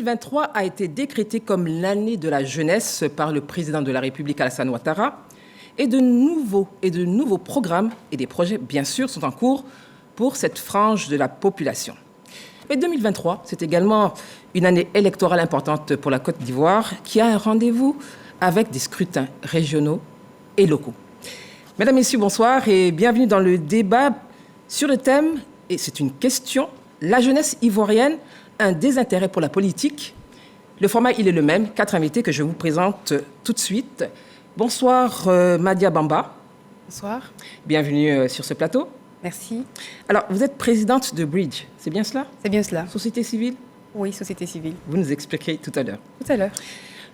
2023 a été décrétée comme l'année de la jeunesse par le président de la République Alassane Ouattara et de nouveaux programmes et des projets, bien sûr, sont en cours pour cette frange de la population. Mais 2023, c'est également une année électorale importante pour la Côte d'Ivoire qui a un rendez-vous avec des scrutins régionaux et locaux. Mesdames, Messieurs, bonsoir et bienvenue dans le débat sur le thème, et c'est une question, la jeunesse ivoirienne, un désintérêt pour la politique. Le format, il est le même. 4 invités que je vous présente tout de suite. Bonsoir, Madia Bamba. Bonsoir. Bienvenue sur ce plateau. Merci. Alors, vous êtes présidente de Bridge, c'est bien cela? C'est bien cela. Société civile? Oui, société civile. Vous nous expliquerez tout à l'heure. Tout à l'heure.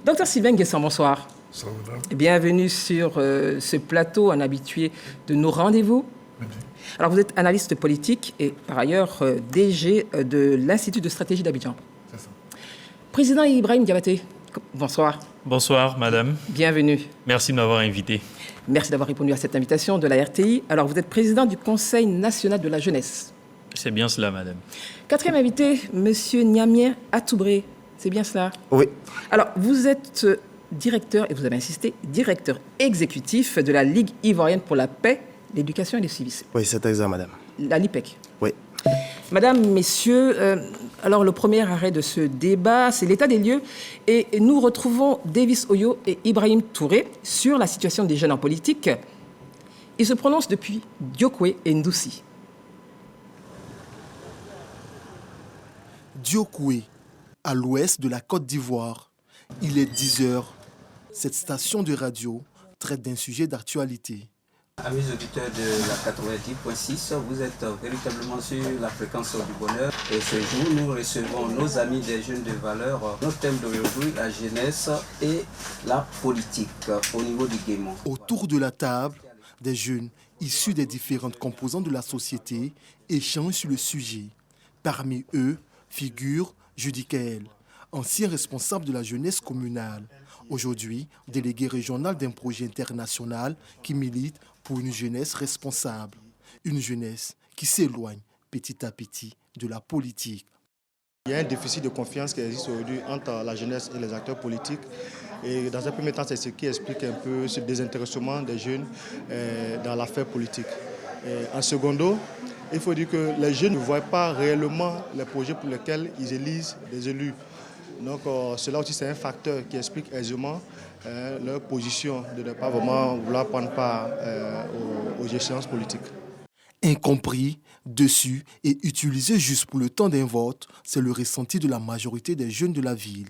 Docteur Sylvain Guesson, bonsoir. Bonsoir, madame. Bienvenue sur ce plateau, un habitué de nos rendez-vous. Merci. Alors, vous êtes analyste politique et par ailleurs DG de l'Institut de stratégie d'Abidjan. C'est ça. Président Ibrahim Diabaté, bonsoir. Bonsoir, madame. Bienvenue. Merci de m'avoir invité. Merci d'avoir répondu à cette invitation de la RTI. Alors, vous êtes président du Conseil national de la jeunesse. C'est bien cela, madame. 4e invité, monsieur Niamien Atoubré. C'est bien cela? Oui. Alors, vous êtes directeur, et vous avez insisté, directeur exécutif de la Ligue ivoirienne pour la paix, l'éducation et le civisme. Oui, c'est exact, madame. La LIPEC. Oui. Madame, messieurs, alors le premier arrêt de ce débat, c'est l'état des lieux. Et nous retrouvons Davis Oyo et Ibrahim Touré sur la situation des jeunes en politique. Ils se prononcent depuis Diokwe et Ndoussi. Diokwe, à l'ouest de la Côte d'Ivoire. Il est 10 heures. Cette station de radio traite d'un sujet d'actualité. Amis auditeurs de la 90.6, vous êtes véritablement sur la fréquence du bonheur. Et ce jour, nous recevons nos amis des jeunes de valeur. Notre thème d'aujourd'hui, la jeunesse et la politique au niveau du Guémon. Autour de la table, des jeunes issus des différentes composantes de la société échangent sur le sujet. Parmi eux figure Judy Kael, ancien responsable de la jeunesse communale. Aujourd'hui, délégué régional d'un projet international qui milite pour une jeunesse responsable. Une jeunesse qui s'éloigne petit à petit de la politique. Il y a un déficit de confiance qui existe aujourd'hui entre la jeunesse et les acteurs politiques. Et dans un premier temps, c'est ce qui explique un peu ce désintéressement des jeunes dans l'affaire politique. Et en secondo, il faut dire que les jeunes ne voient pas réellement les projets pour lesquels ils élisent des élus. Donc cela aussi c'est un facteur qui explique aisément leur position de ne pas vraiment vouloir prendre part aux échéances politiques. Incompris, dessus et utilisé juste pour le temps d'un vote, c'est le ressenti de la majorité des jeunes de la ville.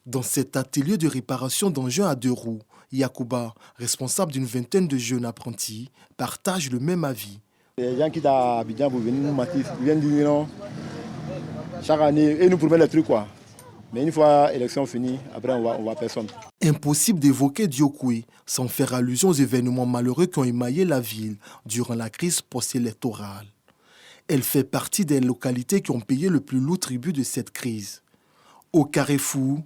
Dans cet atelier de réparation d'engins à 2 roues, Yacouba, responsable d'une vingtaine de jeunes apprentis, partage le même avis. Les gens qui sont à Abidjan pour venir nous mentir, ils viennent dire non, chaque année, et nous promettent les trucs quoi. Mais une fois l'élection finie, après on voit personne. Impossible d'évoquer Diokwe sans faire allusion aux événements malheureux qui ont émaillé la ville durant la crise post-électorale. Elle fait partie des localités qui ont payé le plus lourd tribut de cette crise. Au Carrefour,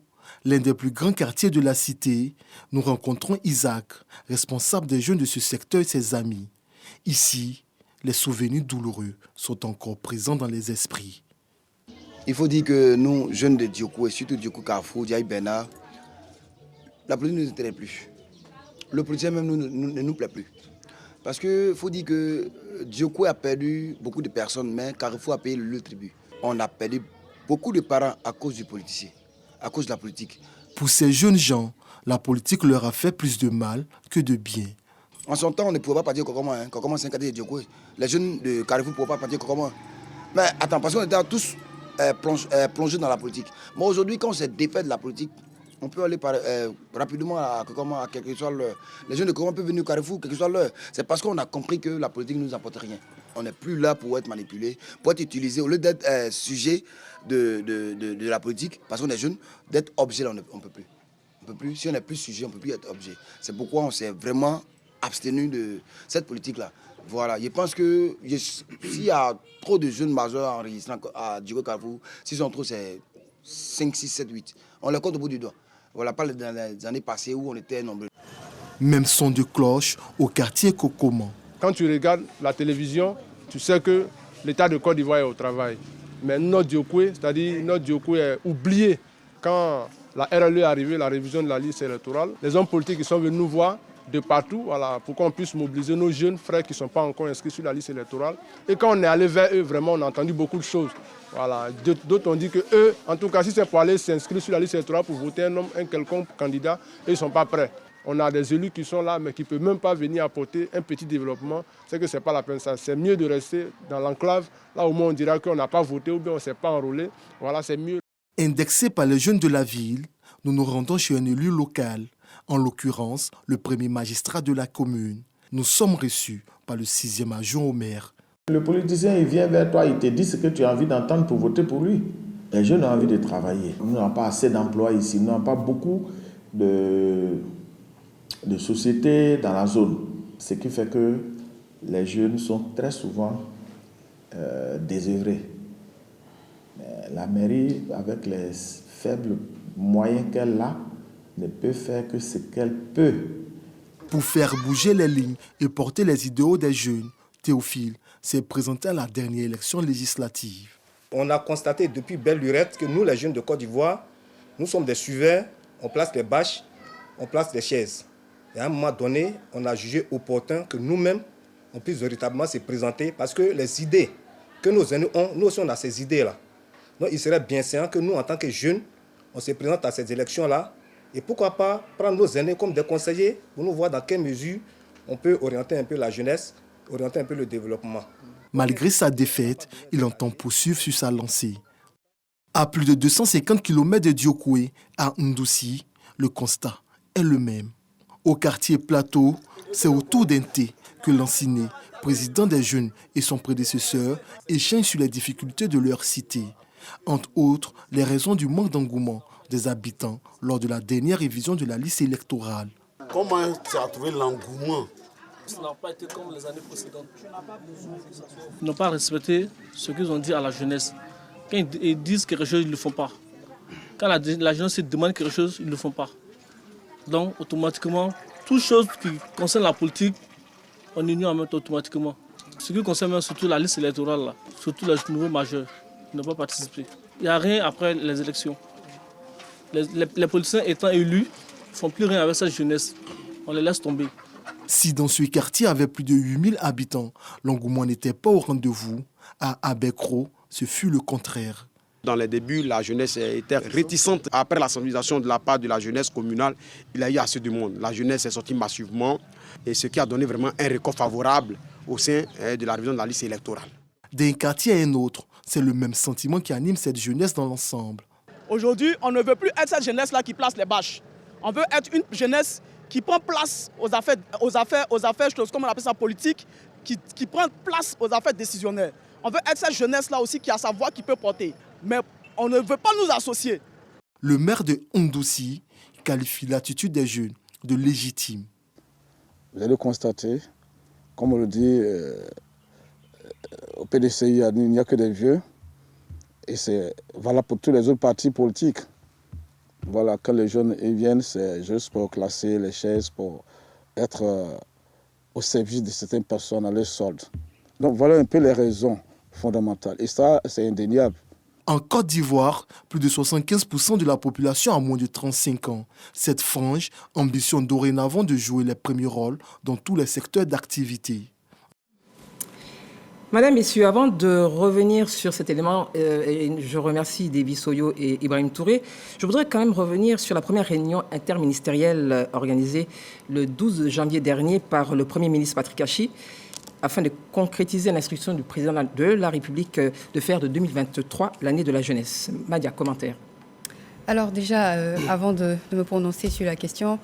l'un des plus grands quartiers de la cité, nous rencontrons Isaac, responsable des jeunes de ce secteur et ses amis. Ici, les souvenirs douloureux sont encore présents dans les esprits. Il faut dire que nous, jeunes de Diokwe, et surtout Diokwe Carrefour, Diaye Bernard, la politique ne nous intéresse plus. Le politicien même ne nous plaît plus. Parce qu'il faut dire que Diokwe a perdu beaucoup de personnes, mais Carrefour a payé le tribut. On a perdu beaucoup de parents à cause du politicien, à cause de la politique. Pour ces jeunes gens, la politique leur a fait plus de mal que de bien. En son temps, on ne pouvait pas partir Kokoma, Kokoma c'est un quartier de Diokwe. Les jeunes de Carrefour ne pouvaient pas partir Kokoma. Mais attends, parce qu'on était tous plongés dans la politique. Mais aujourd'hui, quand on s'est défait de la politique, on peut aller rapidement à quel que soit l'heure. Les jeunes de Kokoma peuvent venir au Carrefour, quel que soit l'heure. C'est parce qu'on a compris que la politique ne nous apporte rien. On n'est plus là pour être manipulé, pour être utilisé. Au lieu d'être sujet de la politique, parce qu'on est jeune, d'être objet, on ne peut plus. On peut plus. Si on n'est plus sujet, on ne peut plus être objet. C'est pourquoi on s'est vraiment abstenu de cette politique-là. Voilà, je pense que s'il y a trop de jeunes majeurs enregistrés à Diokwe Carrefour, s'ils sont trop, c'est 5, 6, 7, 8. On les compte au bout du doigt. Voilà, pas dans les années passées où on était nombreux. Même son de cloche au quartier Kokoma. Quand tu regardes la télévision, tu sais que l'État de Côte d'Ivoire est au travail. Mais notre Diokoué, c'est-à-dire notre Diokoué est oublié quand la RLE est arrivée, la révision de la liste électorale. Les hommes politiques sont venus nous voir de partout, voilà, pour qu'on puisse mobiliser nos jeunes frères qui ne sont pas encore inscrits sur la liste électorale. Et quand on est allé vers eux, vraiment, on a entendu beaucoup de choses. Voilà. D'autres ont dit que eux, en tout cas, si c'est pour aller s'inscrire sur la liste électorale pour voter un quelconque candidat, eux, ils ne sont pas prêts. On a des élus qui sont là, mais qui ne peuvent même pas venir apporter un petit développement. C'est que ce n'est pas la peine. C'est mieux de rester dans l'enclave. Là, au moins, on dira qu'on n'a pas voté ou bien on ne s'est pas enrôlé. Voilà, c'est mieux. Indexés par les jeunes de la ville, nous nous rendons chez un élu local, en l'occurrence le premier magistrat de la commune. Nous sommes reçus par le 6e adjoint au maire. Le politicien, il vient vers toi, il te dit ce que tu as envie d'entendre pour voter pour lui. Les jeunes ont envie de travailler. Nous n'avons pas assez d'emplois ici, nous n'avons pas beaucoup de sociétés dans la zone. Ce qui fait que les jeunes sont très souvent désœuvrés. La mairie, avec les faibles moyens qu'elle a, ne peut faire que ce qu'elle peut. Pour faire bouger les lignes et porter les idéaux des jeunes, Théophile s'est présenté à la dernière élection législative. On a constaté depuis belle lurette que nous, les jeunes de Côte d'Ivoire, nous sommes des suiveurs, on place les bâches, on place les chaises. Et à un moment donné, on a jugé opportun que nous-mêmes, on puisse véritablement se présenter parce que les idées que nos aînés ont, nous aussi on a ces idées-là. Donc il serait bien séant que nous, en tant que jeunes, on se présente à ces élections-là et pourquoi pas prendre nos aînés comme des conseillers pour nous voir dans quelle mesure on peut orienter un peu la jeunesse, orienter un peu le développement. Malgré sa défaite, il entend poursuivre sur sa lancée. À plus de 250 km de Diokoué, à Ndoussi, le constat est le même. Au quartier Plateau, c'est autour d'un thé que Lanciné, président des jeunes, et son prédécesseur échangent sur les difficultés de leur cité. Entre autres, les raisons du manque d'engouement des habitants lors de la dernière révision de la liste électorale. Comment tu as trouvé l'engouement? Ça n'a pas été comme les années précédentes. Ils n'ont pas respecté ce qu'ils ont dit à la jeunesse. Quand ils disent quelque chose, ils ne le font pas. Quand la jeunesse demande quelque chose, ils ne le font pas. Donc, automatiquement, toute chose qui concerne la politique, on ignore en même temps automatiquement. Ce qui concerne surtout la liste électorale, là, surtout les nouveaux majeurs, ils n'ont pas participé. Il n'y a rien après les élections. Les politiciens étant élus, ne font plus rien avec cette jeunesse. On les laisse tomber. Si dans ce quartier avait plus de 8000 habitants, l'engouement n'était pas au rendez-vous, à Abekro, ce fut le contraire. Dans les débuts, la jeunesse était réticente. Après la sensibilisation de la part de la jeunesse communale, il y a eu assez de monde. La jeunesse est sortie massivement, et ce qui a donné vraiment un récord favorable au sein de la révision de la liste électorale. D'un quartier à un autre, c'est le même sentiment qui anime cette jeunesse dans l'ensemble. Aujourd'hui, on ne veut plus être cette jeunesse-là qui place les bâches. On veut être une jeunesse qui prend place aux affaires, comme on appelle ça, politique, qui prend place aux affaires décisionnaires. On veut être cette jeunesse-là aussi qui a sa voix qui peut porter. Mais on ne veut pas nous associer. Le maire de Ndoussi qualifie l'attitude des jeunes de légitime. Vous allez constater, comme on le dit, au PDCI, il n'y a que des vieux. Et c'est valable pour tous les autres partis politiques. Voilà, quand les jeunes ils viennent, c'est juste pour classer les chaises, pour être au service de certaines personnes à leur solde. Donc voilà un peu les raisons fondamentales. Et ça, c'est indéniable. En Côte d'Ivoire, plus de 75% de la population a moins de 35 ans. Cette frange ambitionne dorénavant de jouer les premiers rôles dans tous les secteurs d'activité. Madame, Messieurs, avant de revenir sur cet élément, je remercie Davis Soyo et Ibrahim Touré. Je voudrais quand même revenir sur la première réunion interministérielle organisée le 12 janvier dernier par le Premier ministre Patrick Hachi, afin de concrétiser l'instruction du président de la République de faire de 2023 l'année de la jeunesse. Madia, commentaire. Alors déjà, avant de me prononcer sur la question,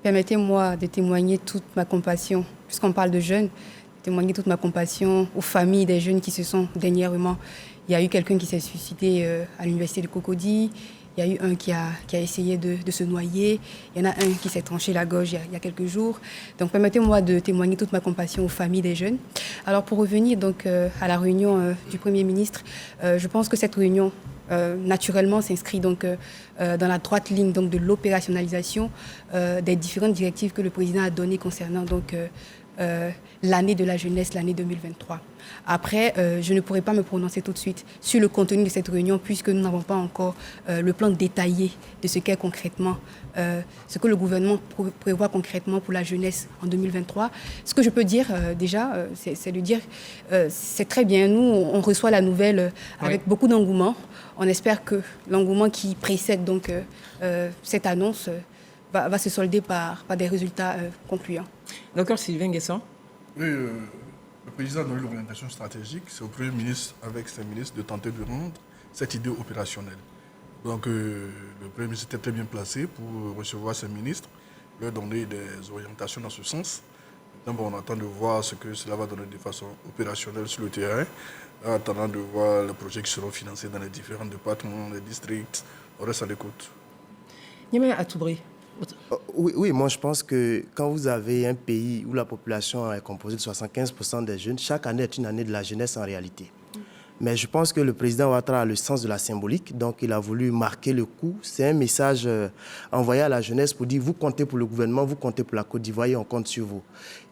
permettez-moi de témoigner toute ma compassion, puisqu'on parle de jeunes, témoigner toute ma compassion aux familles des jeunes qui se sont dernièrement. Il y a eu quelqu'un qui s'est suicidé à l'université de Cocody. Il y a eu un qui a essayé de se noyer. Il y en a un qui s'est tranché la gorge il y a quelques jours. Donc permettez-moi de témoigner toute ma compassion aux familles des jeunes. Alors pour revenir donc à la réunion du Premier ministre, je pense que cette réunion naturellement s'inscrit donc dans la droite ligne donc de l'opérationnalisation des différentes directives que le président a données concernant donc l'année de la jeunesse, l'année 2023. Après, je ne pourrais pas me prononcer tout de suite sur le contenu de cette réunion puisque nous n'avons pas encore le plan détaillé de ce qu'est concrètement, ce que le gouvernement prévoit concrètement pour la jeunesse en 2023. Ce que je peux dire déjà, c'est de dire, c'est très bien, nous, on reçoit la nouvelle avec beaucoup d'engouement. On espère que l'engouement qui précède donc cette annonce va se solder par des résultats concluants. Docteur Sylvain Guesson. Oui, le président a donné l'orientation stratégique. C'est au Premier ministre, avec ses ministres, de tenter de rendre cette idée opérationnelle. Donc, le Premier ministre était très bien placé pour recevoir ses ministres, leur donner des orientations dans ce sens. Maintenant, on attend de voir ce que cela va donner de façon opérationnelle sur le terrain, en attendant de voir les projets qui seront financés dans les différents départements, les districts. On reste à l'écoute. Niamey Atoubri. Oui, moi je pense que quand vous avez un pays où la population est composée de 75% des jeunes, chaque année est une année de la jeunesse en réalité. Mais je pense que le président Ouattara a le sens de la symbolique, donc il a voulu marquer le coup. C'est un message envoyé à la jeunesse pour dire vous comptez pour le gouvernement, vous comptez pour la Côte d'Ivoire et on compte sur vous.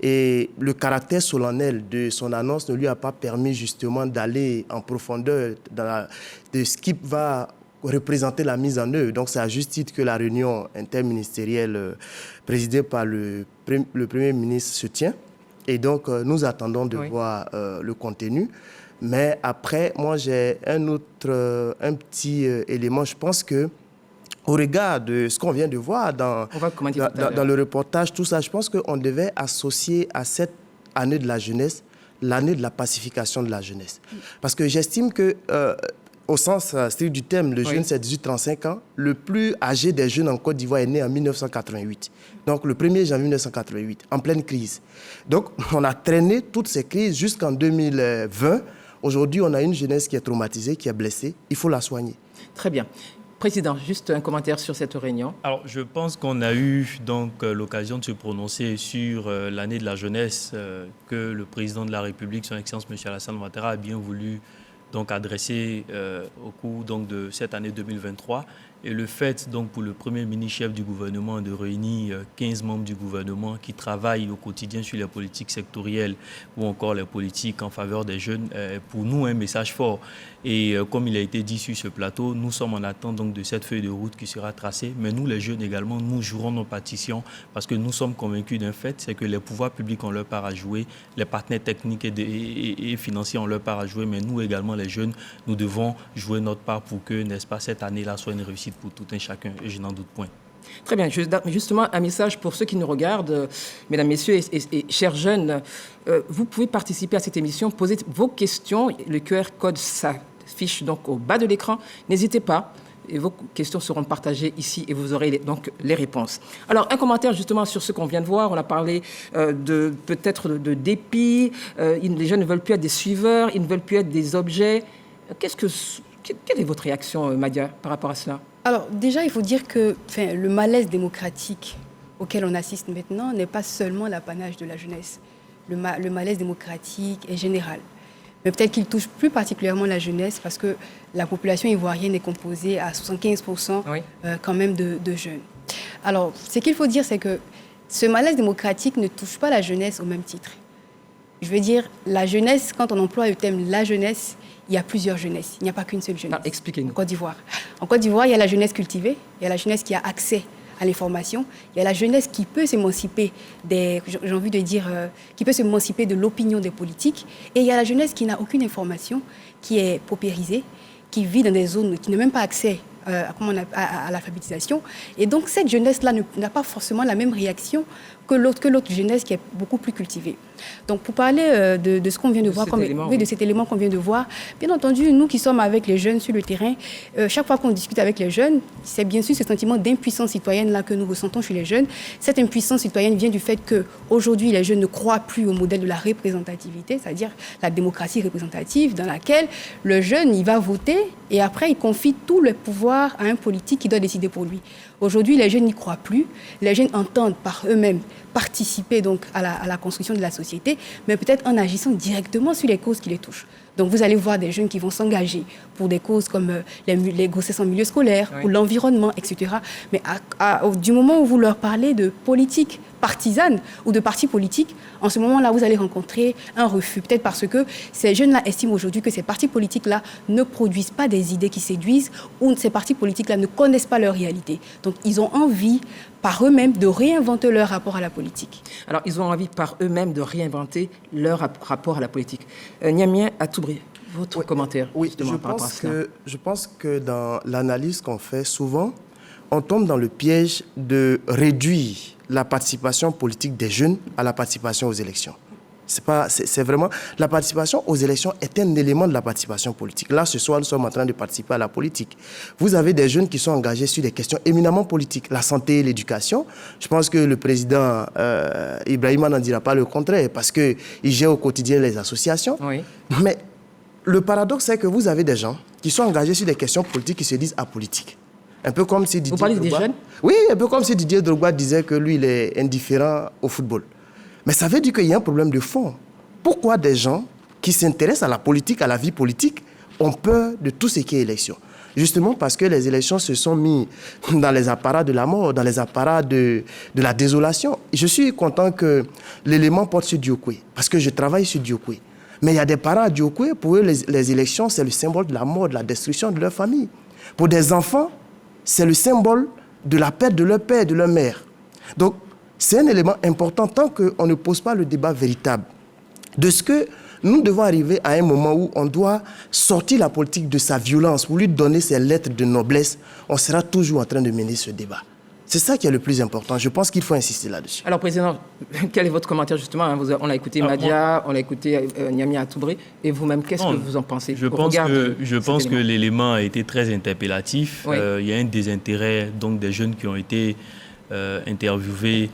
Et le caractère solennel de son annonce ne lui a pas permis justement d'aller en profondeur de ce qui va représenter la mise en œuvre. Donc c'est à juste titre que la réunion interministérielle présidée par le Premier ministre se tient. Et donc nous attendons de voir le contenu. Mais après, moi j'ai un petit élément. Je pense que au regard de ce qu'on vient de voir dans le reportage, tout ça, je pense qu'on devait associer à cette année de la jeunesse l'année de la pacification de la jeunesse. Parce que j'estime que au sens strict du terme, le jeune, c'est 18-35 ans. Le plus âgé des jeunes en Côte d'Ivoire est né en 1988. Donc, le 1er janvier 1988, en pleine crise. Donc, on a traîné toutes ces crises jusqu'en 2020. Aujourd'hui, on a une jeunesse qui est traumatisée, qui est blessée. Il faut la soigner. Très bien. Président, juste un commentaire sur cette réunion. Alors, je pense qu'on a eu donc l'occasion de se prononcer sur l'année de la jeunesse que le président de la République, son Excellence M. Alassane Ouattara, a bien voulu donc adressé au cours donc, de cette année 2023. Et le fait donc, pour le Premier ministre chef du gouvernement de réunir 15 membres du gouvernement qui travaillent au quotidien sur les politiques sectorielles ou encore les politiques en faveur des jeunes, pour nous un message fort. Et comme il a été dit sur ce plateau, nous sommes en attente donc, de cette feuille de route qui sera tracée. Mais nous, les jeunes également, nous jouerons nos partitions parce que nous sommes convaincus d'un fait, c'est que les pouvoirs publics ont leur part à jouer, les partenaires techniques et financiers ont leur part à jouer, mais nous également, les jeunes, nous devons jouer notre part pour que, n'est-ce pas, cette année-là soit une réussite pour tout un chacun, et je n'en doute point. Très bien. Justement, un message pour ceux qui nous regardent, mesdames, messieurs et chers jeunes, vous pouvez participer à cette émission, poser vos questions. Le QR code s'affiche donc au bas de l'écran. N'hésitez pas. Et vos questions seront partagées ici et vous aurez donc les réponses. Alors, un commentaire justement sur ce qu'on vient de voir. On a parlé peut-être de dépit. Les jeunes ne veulent plus être des suiveurs, ils ne veulent plus être des objets. Quelle est votre réaction, Madia, par rapport à cela? Alors, déjà, il faut dire que le malaise démocratique auquel on assiste maintenant n'est pas seulement l'apanage de la jeunesse. Le malaise démocratique est général. Mais peut-être qu'il touche plus particulièrement la jeunesse parce que la population ivoirienne est composée à 75% quand même de jeunes. Alors, ce qu'il faut dire, c'est que ce malaise démocratique ne touche pas la jeunesse au même titre. Je veux dire, la jeunesse, quand on emploie le terme « la jeunesse », il y a plusieurs jeunesses. Il n'y a pas qu'une seule jeunesse. Expliquez-nous. En Côte d'Ivoire. En Côte d'Ivoire, il y a la jeunesse cultivée, il y a la jeunesse qui a accès à l'information, il y a la jeunesse qui peut s'émanciper qui peut s'émanciper de l'opinion des politiques, et il y a la jeunesse qui n'a aucune information, qui est paupérisée, qui vit dans des zones qui n'ont même pas accès à l'alphabétisation. Et donc, cette jeunesse-là n'a pas forcément la même réaction que l'autre jeunesse qui est beaucoup plus cultivée. Donc, pour parler de ce qu'on vient de voir, de cet élément qu'on vient de voir, bien entendu, nous qui sommes avec les jeunes sur le terrain, chaque fois qu'on discute avec les jeunes, c'est bien sûr ce sentiment d'impuissance citoyenne-là que nous ressentons chez les jeunes. Cette impuissance citoyenne vient du fait qu'aujourd'hui, les jeunes ne croient plus au modèle de la représentativité, c'est-à-dire la démocratie représentative dans laquelle le jeune, il va voter et après, il confie tout le pouvoir à un politique qui doit décider pour lui. Aujourd'hui, les jeunes n'y croient plus. Les jeunes entendent par eux-mêmes participer donc à la construction de la société, mais peut-être en agissant directement sur les causes qui les touchent. Donc vous allez voir des jeunes qui vont s'engager pour des causes comme les grossesses en milieu scolaire, ou l'environnement, etc. Mais du moment où vous leur parlez de politique partisane ou de partis politiques, en ce moment-là, vous allez rencontrer un refus. Peut-être parce que ces jeunes-là estiment aujourd'hui que ces partis politiques-là ne produisent pas des idées qui séduisent ou ces partis politiques-là ne connaissent pas leur réalité. Donc, ils ont envie, par eux-mêmes, de réinventer leur rapport à la politique. Alors, ils ont envie, par eux-mêmes, de réinventer leur rapport à la politique. Niamien Atoubri, votre commentaire justement, par rapport à cela. Je pense que dans l'analyse qu'on fait, souvent, on tombe dans le piège de réduire la participation politique des jeunes à la participation aux élections. C'est vraiment... La participation aux élections est un élément de la participation politique. Là, ce soir, nous sommes en train de participer à la politique. Vous avez des jeunes qui sont engagés sur des questions éminemment politiques, la santé, l'éducation. Je pense que le président Ibrahima n'en dira pas le contraire parce qu'il gère au quotidien les associations. Oui. Mais le paradoxe, c'est que vous avez des gens qui sont engagés sur des questions politiques qui se disent apolitiques. Un peu comme si Didier Drogba... des jeunes ? Oui, un peu comme si Didier Drogba disait que lui, il est indifférent au football. Mais ça veut dire qu'il y a un problème de fond. Pourquoi des gens qui s'intéressent à la politique, à la vie politique, ont peur de tout ce qui est élection ? Justement parce que les élections se sont mis dans les apparats de la mort, dans les apparats de la désolation. Je suis content que l'élément porte sur Diokwe, parce que je travaille sur Diokwe. Mais il y a des parents à Diokwe, pour eux, les élections, c'est le symbole de la mort, de la destruction de leur famille. Pour des enfants, c'est le symbole de la perte de leur père et de leur mère. Donc, c'est un élément important tant qu'on ne pose pas le débat véritable de ce que nous devons arriver à un moment où on doit sortir la politique de sa violence pour lui donner ses lettres de noblesse. On sera toujours en train de mener ce débat. C'est ça qui est le plus important. Je pense qu'il faut insister là-dessus. Alors, Président, quel est votre commentaire justement ? On a écouté Madia, on a écouté Niamien Atoubri, et vous-même, qu'est-ce que vous en pensez ? Je pense que l'élément a été très interpellatif. Oui. Il y a un désintérêt donc, des jeunes qui ont été interviewés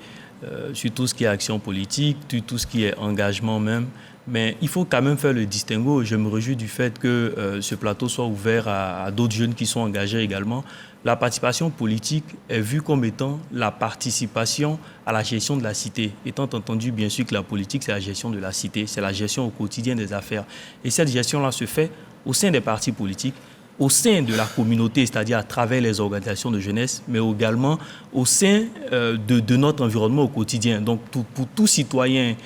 sur tout ce qui est action politique, sur tout ce qui est engagement même. Mais il faut quand même faire le distinguo. Je me réjouis du fait que ce plateau soit ouvert à d'autres jeunes qui sont engagés également. La participation politique est vue comme étant la participation à la gestion de la cité. Étant entendu, bien sûr, que la politique, c'est la gestion de la cité, c'est la gestion au quotidien des affaires. Et cette gestion-là se fait au sein des partis politiques, au sein de la communauté, c'est-à-dire à travers les organisations de jeunesse, mais également au sein de notre environnement au quotidien. Donc, pour tout citoyen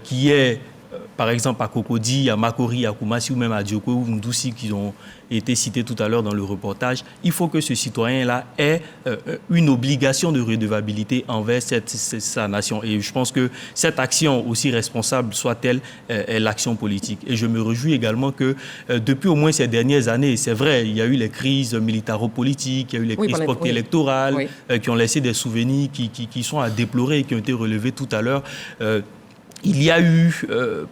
qui est... Par exemple, à Cocody, à Makori, à Koumassi ou même à Diokwe ou Ndoussi qui ont été cités tout à l'heure dans le reportage, il faut que ce citoyen-là ait une obligation de redevabilité envers sa nation. Et je pense que cette action, aussi responsable soit-elle, est l'action politique. Et je me réjouis également que depuis au moins ces dernières années, c'est vrai, il y a eu les crises militaro-politiques, il y a eu les crises électorales qui ont laissé des souvenirs qui sont à déplorer et qui ont été relevés tout à l'heure. Il y a eu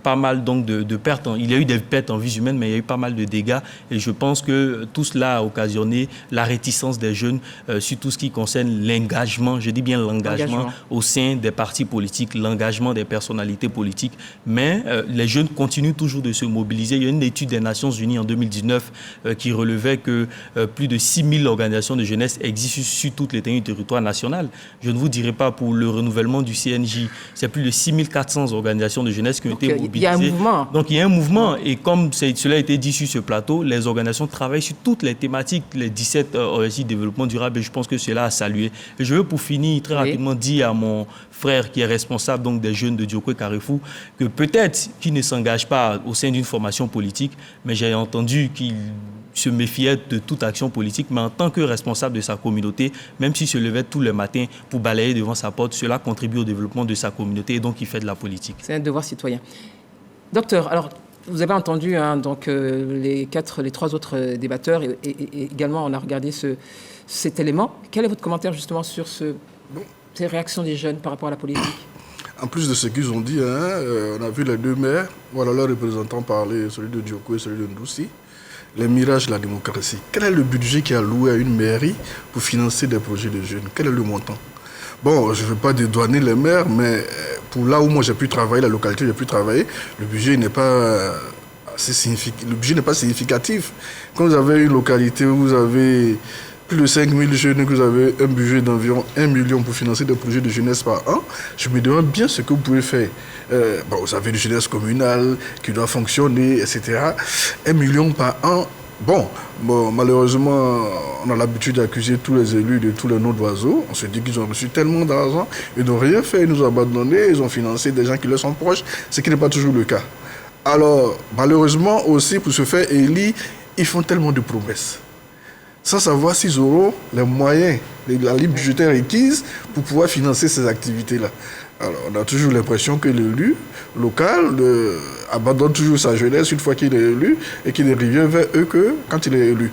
pas mal donc, de pertes, il y a eu des pertes en vie humaine, mais il y a eu pas mal de dégâts. Et je pense que tout cela a occasionné la réticence des jeunes sur tout ce qui concerne l'engagement, je dis bien l'engagement au sein des partis politiques, l'engagement des personnalités politiques. Mais les jeunes continuent toujours de se mobiliser. Il y a une étude des Nations Unies en 2019 qui relevait que plus de 6000 organisations de jeunesse existent sur toute l'étendue du territoire national. Je ne vous dirai pas pour le renouvellement du CNJ, c'est plus de 6400 organisations de jeunesse qui ont été mobilisées. Il y a un mouvement. Donc il y a un mouvement et comme cela a été dit sur ce plateau, les organisations travaillent sur toutes les thématiques, les 17 OSI de développement durable et je pense que cela a salué. Et je veux pour finir très rapidement dire à mon frère qui est responsable donc, des jeunes de Diokwe Carrefour que peut-être qu'il ne s'engage pas au sein d'une formation politique, mais j'ai entendu qu'il se méfiait de toute action politique, mais en tant que responsable de sa communauté, même s'il se levait tous les matins pour balayer devant sa porte, cela contribue au développement de sa communauté et donc il fait de la politique. C'est un devoir citoyen. Docteur, alors vous avez entendu donc, les trois autres débatteurs et également on a regardé cet élément. Quel est votre commentaire justement sur ces réactions des jeunes par rapport à la politique ? En plus de ce qu'ils ont dit, on a vu les deux maires, voilà leurs représentants parler, celui de Diokwe et celui de Ndoussi. Les mirages de la démocratie. Quel est le budget qui est alloué à une mairie pour financer des projets de jeunes ? Quel est le montant ? Bon, je ne veux pas dédouaner les maires, mais pour là où moi j'ai pu travailler, la localité où j'ai pu travailler, le budget n'est pas significatif. Quand vous avez une localité où vous avez plus de 5 000 jeunes, que vous avez un budget d'environ 1 million pour financer des projets de jeunesse par an, je me demande bien ce que vous pouvez faire. Vous avez une jeunesse communale qui doit fonctionner, etc. 1 million par an. Bon, malheureusement, on a l'habitude d'accuser tous les élus de tous les noms d'oiseaux. On se dit qu'ils ont reçu tellement d'argent, ils n'ont rien fait, ils nous ont abandonnés, ils ont financé des gens qui leur sont proches, ce qui n'est pas toujours le cas. Alors, malheureusement aussi, pour se faire élire, ils font tellement de promesses, sans savoir s'ils auront les moyens, la ligne budgétaire requise pour pouvoir financer ces activités-là. Alors, on a toujours l'impression que l'élu local abandonne toujours sa jeunesse une fois qu'il est élu et qu'il ne revient vers eux que quand il est élu.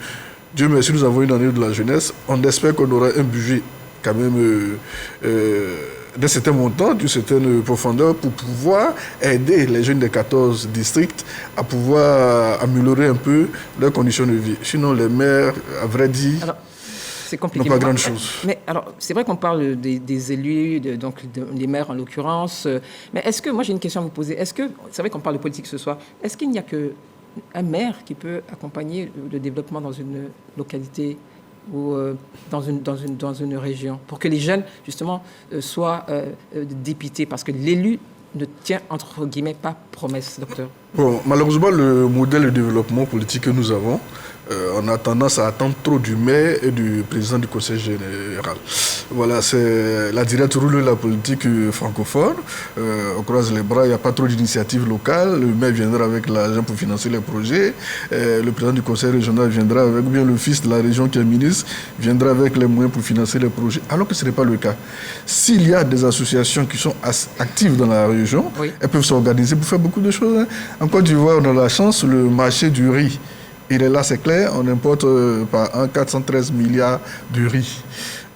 Dieu merci, nous avons une année de la jeunesse. On espère qu'on aura un budget quand même d'un certain montant, d'une certaine profondeur pour pouvoir aider les jeunes des 14 districts à pouvoir améliorer un peu leurs conditions de vie. Sinon, les maires, à vrai dire... Alors, c'est compliqué. Pas grande chose. Mais alors, c'est vrai qu'on parle des élus, donc des maires en l'occurrence. Mais est-ce que, moi j'ai une question à vous poser. Est-ce que, c'est vrai qu'on parle de politique ce soir, est-ce qu'il n'y a qu'un maire qui peut accompagner le développement dans une localité ou dans une région pour que les jeunes, justement, soient dépités? Parce que l'élu ne tient, entre guillemets, pas promesse, docteur. Bon, malheureusement, le modèle de développement politique que nous avons, on a tendance à attendre trop du maire et du président du conseil général. Voilà, c'est la directe roule de la politique francophone. On croise les bras, il n'y a pas trop d'initiatives locales. Le maire viendra avec l'argent pour financer les projets. Le président du conseil régional viendra avec, ou bien le fils de la région qui est ministre, viendra avec les moyens pour financer les projets. Alors que ce n'est pas le cas. S'il y a des associations qui sont actives dans la région, oui, elles peuvent s'organiser pour faire beaucoup de choses. Hein. En Côte d'Ivoire, on a la chance, le marché du riz, il est là, c'est clair, on importe par an 413 milliards de riz.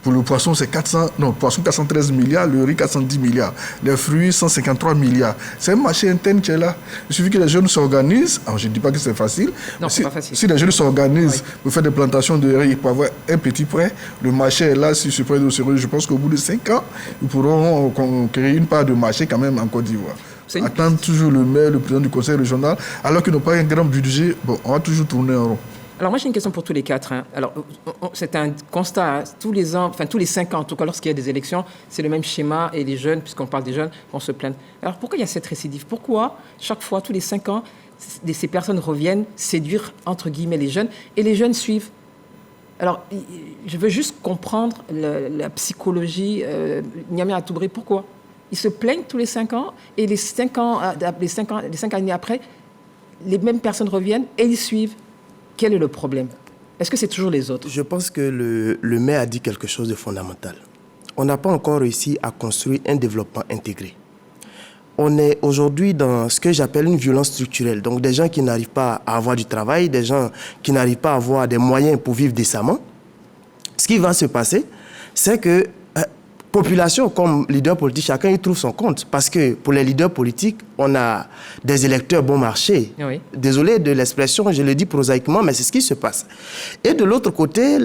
Pour le poisson, c'est 413 milliards, le riz 410 milliards, les fruits 153 milliards. C'est un marché interne qui est là. Il suffit que les jeunes s'organisent. Alors, je ne dis pas que c'est facile. Non, c'est pas facile. Si les jeunes s'organisent pour faire des plantations de riz, pour avoir un petit prêt, le marché est là. Si je prends au sérieux, je pense qu'au bout de 5 ans, ils pourront créer une part de marché quand même en Côte d'Ivoire. Attendre toujours le maire, le président du conseil régional, alors qu'ils n'ont pas un grand budget, bon, on va toujours tourner en rond. Alors moi j'ai une question pour tous les quatre. Hein. Alors c'est un constat, hein. Tous les ans, enfin tous les 5 ans, en tout cas lorsqu'il y a des élections, c'est le même schéma et les jeunes, puisqu'on parle des jeunes, vont se plaindre. Alors pourquoi il y a cette récidive? Pourquoi chaque fois, tous les 5 ans, ces personnes reviennent séduire entre guillemets les jeunes et les jeunes suivent? Alors je veux juste comprendre la psychologie. Niamey Atoubré, pourquoi ils se plaignent tous les 5 ans et les 5 années après, les mêmes personnes reviennent et ils suivent? Quel est le problème? Est-ce que c'est toujours les autres? Je pense que le maire a dit quelque chose de fondamental. On n'a pas encore réussi à construire un développement intégré. On est aujourd'hui dans ce que j'appelle une violence structurelle. Donc des gens qui n'arrivent pas à avoir du travail, des gens qui n'arrivent pas à avoir des moyens pour vivre décemment. Ce qui va se passer, c'est que population comme leader politique, chacun y trouve son compte. Parce que pour les leaders politiques, on a des électeurs bon marché. Oui. Désolé de l'expression, je le dis prosaïquement, mais c'est ce qui se passe. Et de l'autre côté,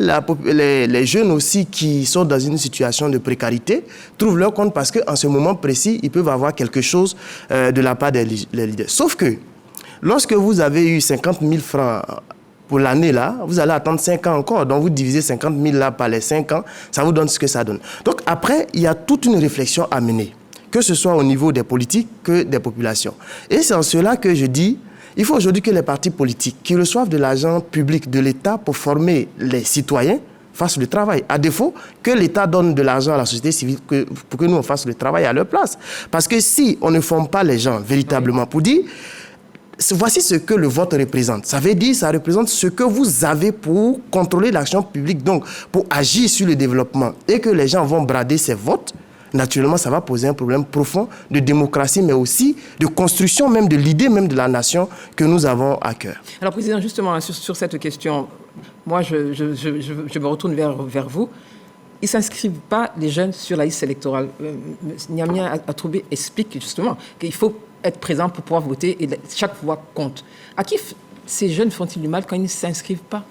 les jeunes aussi qui sont dans une situation de précarité trouvent leur compte parce qu'en ce moment précis, ils peuvent avoir quelque chose de la part des leaders. Sauf que lorsque vous avez eu 50 000 francs pour l'année là, vous allez attendre 5 ans encore. Donc vous divisez 50 000 là par les 5 ans, ça vous donne ce que ça donne. Donc après, il y a toute une réflexion à mener, que ce soit au niveau des politiques que des populations. Et c'est en cela que je dis, il faut aujourd'hui que les partis politiques qui reçoivent de l'argent public de l'État pour former les citoyens fassent le travail. À défaut, que l'État donne de l'argent à la société civile pour que nous on fasse le travail à leur place. Parce que si on ne forme pas les gens véritablement pour dire... Voici ce que le vote représente. Ça veut dire, ça représente ce que vous avez pour contrôler l'action publique, donc pour agir sur le développement. Et que les gens vont brader ces votes, naturellement, ça va poser un problème profond de démocratie, mais aussi de construction même de l'idée même de la nation que nous avons à cœur. Alors, Président, justement, sur cette question, moi, je me retourne vers vous. Ils ne s'inscrivent pas, les jeunes, sur la liste électorale. Niamey Atoubré explique justement qu'il faut être présent pour pouvoir voter et chaque voix compte. À qui ces jeunes font-ils du mal quand ils ne s'inscrivent pas?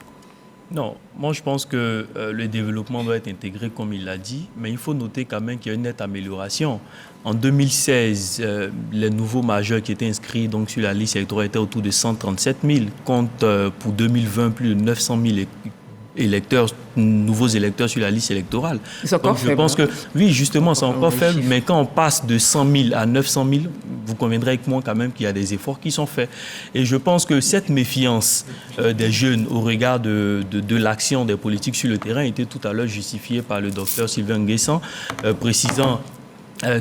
Non, moi je pense que le développement doit être intégré comme il l'a dit, mais il faut noter quand même qu'il y a une nette amélioration. En 2016, les nouveaux majeurs qui étaient inscrits donc, sur la liste électorale étaient autour de 137 000, contre pour 2020 plus de 900 000 nouveaux électeurs sur la liste électorale. C'est encore Donc, je pense que, oui, justement, c'est encore faible, mais quand on passe de 100 000 à 900 000, vous conviendrez avec moi quand même qu'il y a des efforts qui sont faits. Et je pense que cette méfiance des jeunes au regard de l'action des politiques sur le terrain était tout à l'heure justifiée par le docteur Sylvain Nguessan, précisant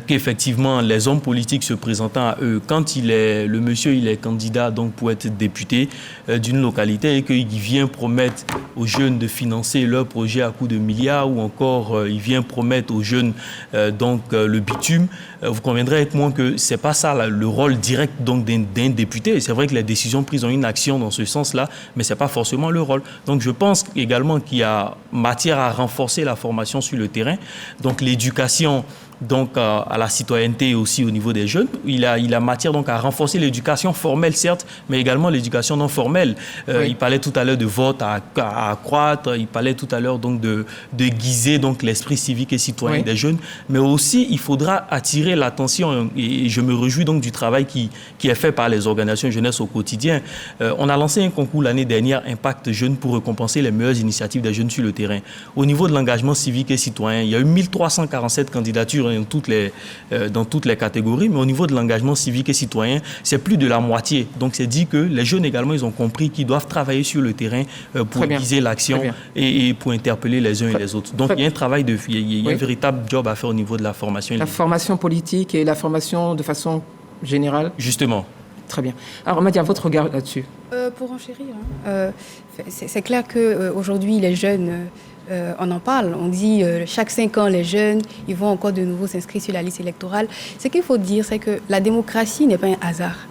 qu'effectivement, les hommes politiques se présentant à eux, quand le monsieur il est candidat donc pour être député d'une localité et qu'il vient promettre aux jeunes de financer leur projet à coût de milliards ou encore il vient promettre aux jeunes le bitume, vous conviendrez avec moi que c'est pas ça le rôle direct donc d'un député. C'est vrai que les décisions prises ont une action dans ce sens-là, mais c'est pas forcément le rôle. Donc je pense également qu'il y a matière à renforcer la formation sur le terrain, donc l'éducation donc à la citoyenneté aussi au niveau des jeunes. Il a matière donc à renforcer l'éducation formelle certes, mais également l'éducation non formelle. Il parlait tout à l'heure de vote à accroître, il parlait tout à l'heure donc de guiser donc l'esprit civique et citoyen des jeunes, mais aussi il faudra attirer l'attention et je me réjouis donc du travail qui est fait par les organisations jeunesse au quotidien. On a lancé un concours l'année dernière, Impact Jeunes, pour récompenser les meilleures initiatives des jeunes sur le terrain. Au niveau de l'engagement civique et citoyen, il y a eu 1347 candidatures dans toutes les catégories, mais au niveau de l'engagement civique et citoyen, c'est plus de la moitié. Donc, c'est dit que les jeunes également, ils ont compris qu'ils doivent travailler sur le terrain pour guider l'action et pour interpeller les uns et les autres. Donc, il y a un travail, il y a un véritable job à faire au niveau de la formation. La formation politique et la formation de façon générale. Justement. Très bien. Alors, Madia, votre regard là-dessus? Pour enchérir, c'est clair qu'aujourd'hui, les jeunes... on en parle, on dit chaque 5 ans, les jeunes, ils vont encore de nouveau s'inscrire sur la liste électorale. Ce qu'il faut dire, c'est que la démocratie n'est pas un hasard.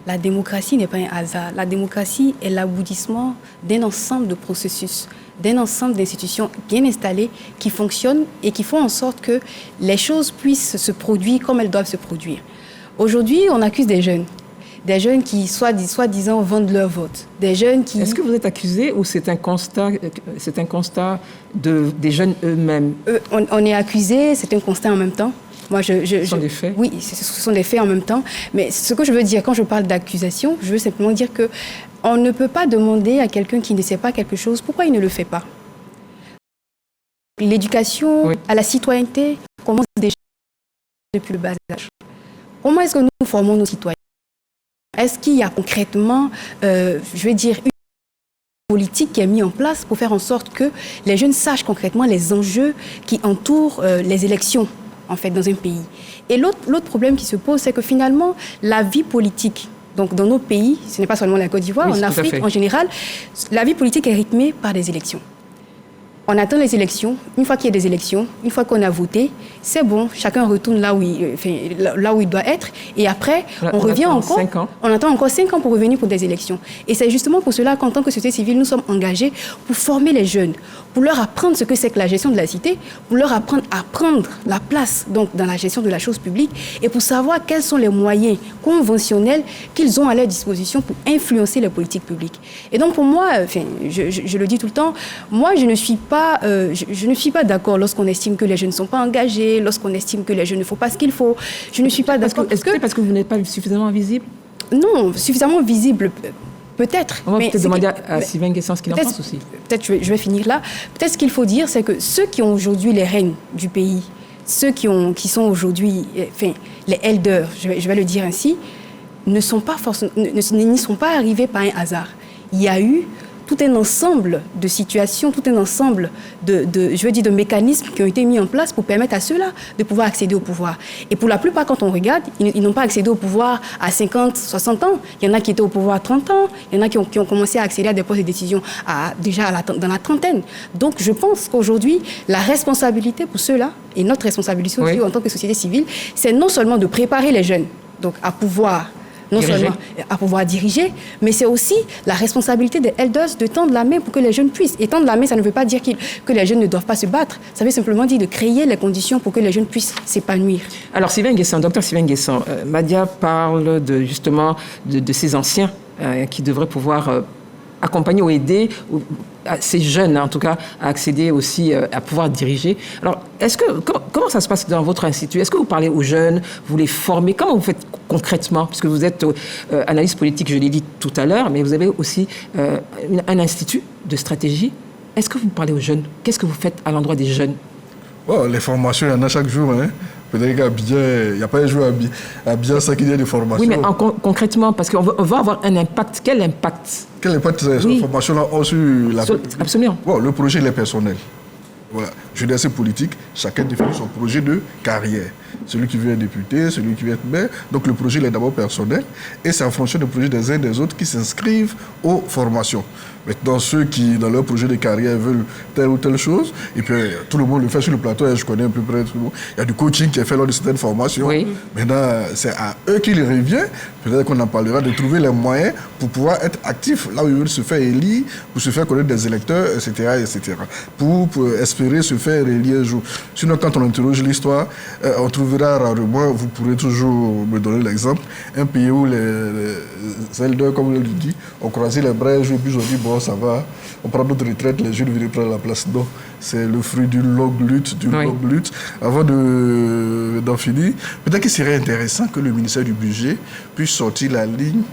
La démocratie n'est pas un hasard. La démocratie est l'aboutissement d'un ensemble de processus, d'un ensemble d'institutions bien installées qui fonctionnent et qui font en sorte que les choses puissent se produire comme elles doivent se produire. Aujourd'hui, on accuse des jeunes qui, soi-disant, vendent leur vote. Des jeunes qui... Est-ce que vous êtes accusé ou c'est un constat des jeunes eux-mêmes? On est accusé, c'est un constat en même temps. Ce sont des faits? Oui, ce sont des faits en même temps. Mais ce que je veux dire, quand je parle d'accusation, je veux simplement dire qu'on ne peut pas demander à quelqu'un qui ne sait pas quelque chose pourquoi il ne le fait pas. L'éducation à la citoyenneté commence déjà depuis le bas âge. Comment est-ce que nous formons nos citoyens? Est-ce qu'il y a concrètement, une politique qui est mise en place pour faire en sorte que les jeunes sachent concrètement les enjeux qui entourent les élections, en fait, dans un pays? Et l'autre problème qui se pose, c'est que finalement, la vie politique, donc dans nos pays, ce n'est pas seulement la Côte d'Ivoire, en Afrique en général, la vie politique est rythmée par des élections. On attend les élections. Une fois qu'il y a des élections, une fois qu'on a voté, c'est bon, chacun retourne là où il doit être. Et après, on revient encore. 5 ans. On attend encore 5 ans pour revenir pour des élections. Et c'est justement pour cela qu'en tant que société civile, nous sommes engagés pour former les jeunes, pour leur apprendre ce que c'est que la gestion de la cité, pour leur apprendre à prendre la place donc, dans la gestion de la chose publique et pour savoir quels sont les moyens conventionnels qu'ils ont à leur disposition pour influencer les politiques publiques. Et donc pour moi, je le dis tout le temps, moi je ne suis pas d'accord lorsqu'on estime que les jeunes ne sont pas engagés, lorsqu'on estime que les jeunes ne font pas ce qu'il faut. Je ne suis pas d'accord. Est-ce que c'est parce que vous n'êtes pas suffisamment visible? Non, suffisamment visible, peut-être. On va peut-être demander à Sylvain Nguessan ce qu'il en pense aussi. Peut-être je vais finir là. Peut-être ce qu'il faut dire, c'est que ceux qui ont aujourd'hui les rênes du pays, ceux qui sont aujourd'hui les elders, je vais le dire ainsi, n'y sont pas arrivés par un hasard. Il y a eu tout un ensemble de situations, tout un ensemble de mécanismes qui ont été mis en place pour permettre à ceux-là de pouvoir accéder au pouvoir. Et pour la plupart, quand on regarde, ils n'ont pas accédé au pouvoir à 50, 60 ans. Il y en a qui étaient au pouvoir à 30 ans. Il y en a qui ont commencé à accéder à des postes de décision dans la trentaine. Donc, je pense qu'aujourd'hui, la responsabilité pour ceux-là, et notre responsabilité aussi en tant que société civile, c'est non seulement de préparer les jeunes donc à pouvoir seulement à pouvoir diriger, mais c'est aussi la responsabilité des elders de tendre la main pour que les jeunes puissent. Et tendre la main, ça ne veut pas dire que les jeunes ne doivent pas se battre. Ça veut simplement dire de créer les conditions pour que les jeunes puissent s'épanouir. Alors, docteur Sylvain Nguessan, Madia parle justement de ces anciens qui devraient pouvoir accompagner ou aider ces jeunes, en tout cas, à accéder aussi à pouvoir diriger. Alors, comment ça se passe dans votre institut? Est-ce que vous parlez aux jeunes, vous les formez? Comment vous faites concrètement? Parce que vous êtes analyste politique, je l'ai dit tout à l'heure, mais vous avez aussi un institut de stratégie. est-ce que vous parlez aux jeunes? Qu'est-ce que vous faites à l'endroit des jeunes? Les formations, il y en a chaque jour. Hein. Peut-être qu'Abidjan, il n'y a pas un jour à Abidjan sans qu'il y ait des formations. Oui, mais concrètement, parce qu'on va avoir un impact. Quel impact? Quel impact ces formations-là ont sur la... Absolument. Le projet, il est personnel. Voilà. Jeunesse et politique, chacun définit son projet de carrière. Celui qui veut être député, celui qui veut être maire. Donc le projet, il est d'abord personnel. Et c'est en fonction des projets des uns et des autres qui s'inscrivent aux formations. Maintenant, ceux qui, dans leur projet de carrière, veulent telle ou telle chose, et puis tout le monde le fait sur le plateau, et je connais à peu près tout le monde. Il y a du coaching qui est fait lors de certaines formations. Oui. Maintenant, c'est à eux qu'il revient, peut-être qu'on en parlera, de trouver les moyens pour pouvoir être actifs là où ils veulent se faire élire, pour se faire connaître des électeurs, etc. etc. Pour espérer se faire élire un jour. Sinon, quand on interroge l'histoire, on trouvera rarement, vous pourrez toujours me donner l'exemple, un pays où les elders, comme on le dit, ont croisé les bras et puis ils ont dit, bon, ça va, on prend notre retraite, les jeunes viennent prendre la place. Non, c'est le fruit d'une longue lutte, Avant d'en finir, peut-être qu'il serait intéressant que le ministère du Budget puisse sortir la ligne,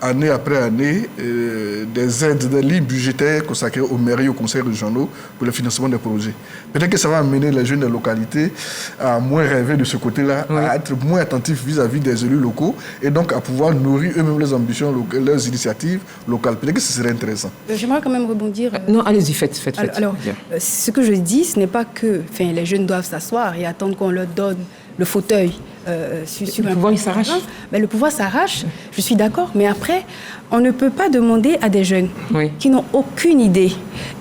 année après année, des aides, des lignes budgétaires consacrées aux mairies et aux conseils régionaux pour le financement des projets. Peut-être que ça va amener les jeunes des localités à moins rêver de ce côté-là, à être moins attentifs vis-à-vis des élus locaux et donc à pouvoir nourrir eux-mêmes leurs ambitions, leurs initiatives locales. Peut-être que ce serait intéressant. J'aimerais quand même rebondir. Non, allez-y, faites. Alors, ce que je dis, ce n'est pas que les jeunes doivent s'asseoir et attendre qu'on leur donne le fauteuil. Le pouvoir, il s'arrache. Le pouvoir s'arrache, je suis d'accord, mais après, on ne peut pas demander à des jeunes qui n'ont aucune idée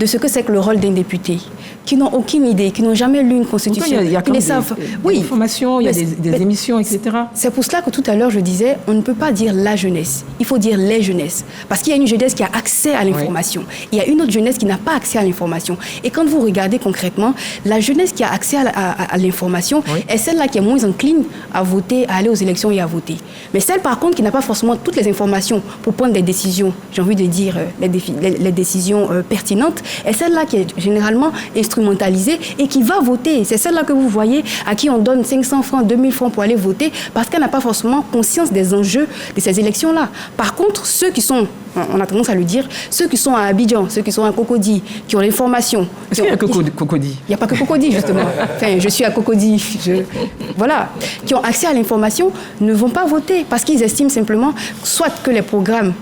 de ce que c'est que le rôle d'un député, qui n'ont aucune idée, qui n'ont jamais lu une constitution, il y a qui savent. Des formations, il y a des émissions, etc. C'est pour cela que tout à l'heure, je disais, on ne peut pas dire la jeunesse, il faut dire les jeunesses. Parce qu'il y a une jeunesse qui a accès à l'information. Il y a une autre jeunesse qui n'a pas accès à l'information. Et quand vous regardez concrètement, la jeunesse qui a accès à l'information est celle-là qui est moins encline à voter, à aller aux élections et à voter. Mais celle, par contre, qui n'a pas forcément toutes les informations pour prendre des décisions, j'ai envie de dire les décisions pertinentes, est celle-là qui est généralement instrumentalisée et qui va voter. C'est celle-là que vous voyez à qui on donne 500 francs, 2000 francs pour aller voter parce qu'elle n'a pas forcément conscience des enjeux de ces élections-là. Par contre, ceux qui sont, on a tendance à le dire, ceux qui sont à Abidjan, ceux qui sont à Cocody, qui ont l'information. Est-ce qu'il y a que Cocody? Il n'y a pas que Cocody, justement. Je suis à Cocody. Voilà. Qui ont accès à l'information ne vont pas voter parce qu'ils estiment simplement soit que les programmes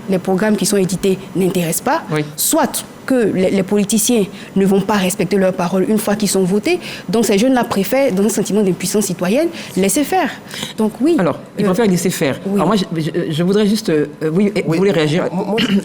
qui sont édités n'intéressent pas, soit que les politiciens ne vont pas respecter leurs paroles une fois qu'ils sont votés. Donc ces jeunes-là préfèrent, dans un sentiment d'impuissance citoyenne, laisser faire. Donc oui. Alors, ils préfèrent laisser faire. Oui. Alors moi, je voudrais juste... vous voulez réagir?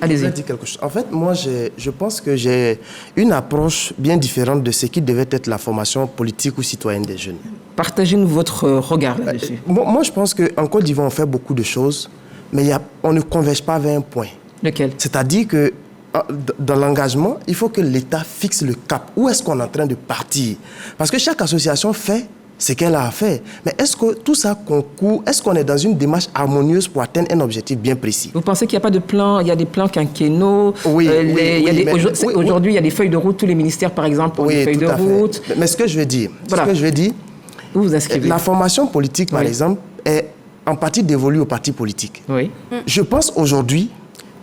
Allez-y. Dire quelque chose. En fait, moi, je pense que j'ai une approche bien différente de ce qui devait être la formation politique ou citoyenne des jeunes. Partagez-nous votre regard là-dessus. Moi, je pense qu'en Côte d'Ivoire, on fait beaucoup de choses, mais on ne converge pas vers un point. Lequel? C'est-à-dire que dans l'engagement, il faut que l'État fixe le cap. Où est-ce qu'on est en train de partir? Parce que chaque association fait ce qu'elle a à faire. Mais est-ce que tout ça concourt? Est-ce qu'on est dans une démarche harmonieuse pour atteindre un objectif bien précis? Vous pensez qu'il n'y a pas de plan? Il y a des plans quinquennaux. Aujourd'hui, il y a des feuilles de route. Tous les ministères, par exemple, ont des feuilles de route. Mais ce que je veux dire, vous inscrivez. La formation politique, par exemple, est en partie dévolue aux partis politiques. Je pense aujourd'hui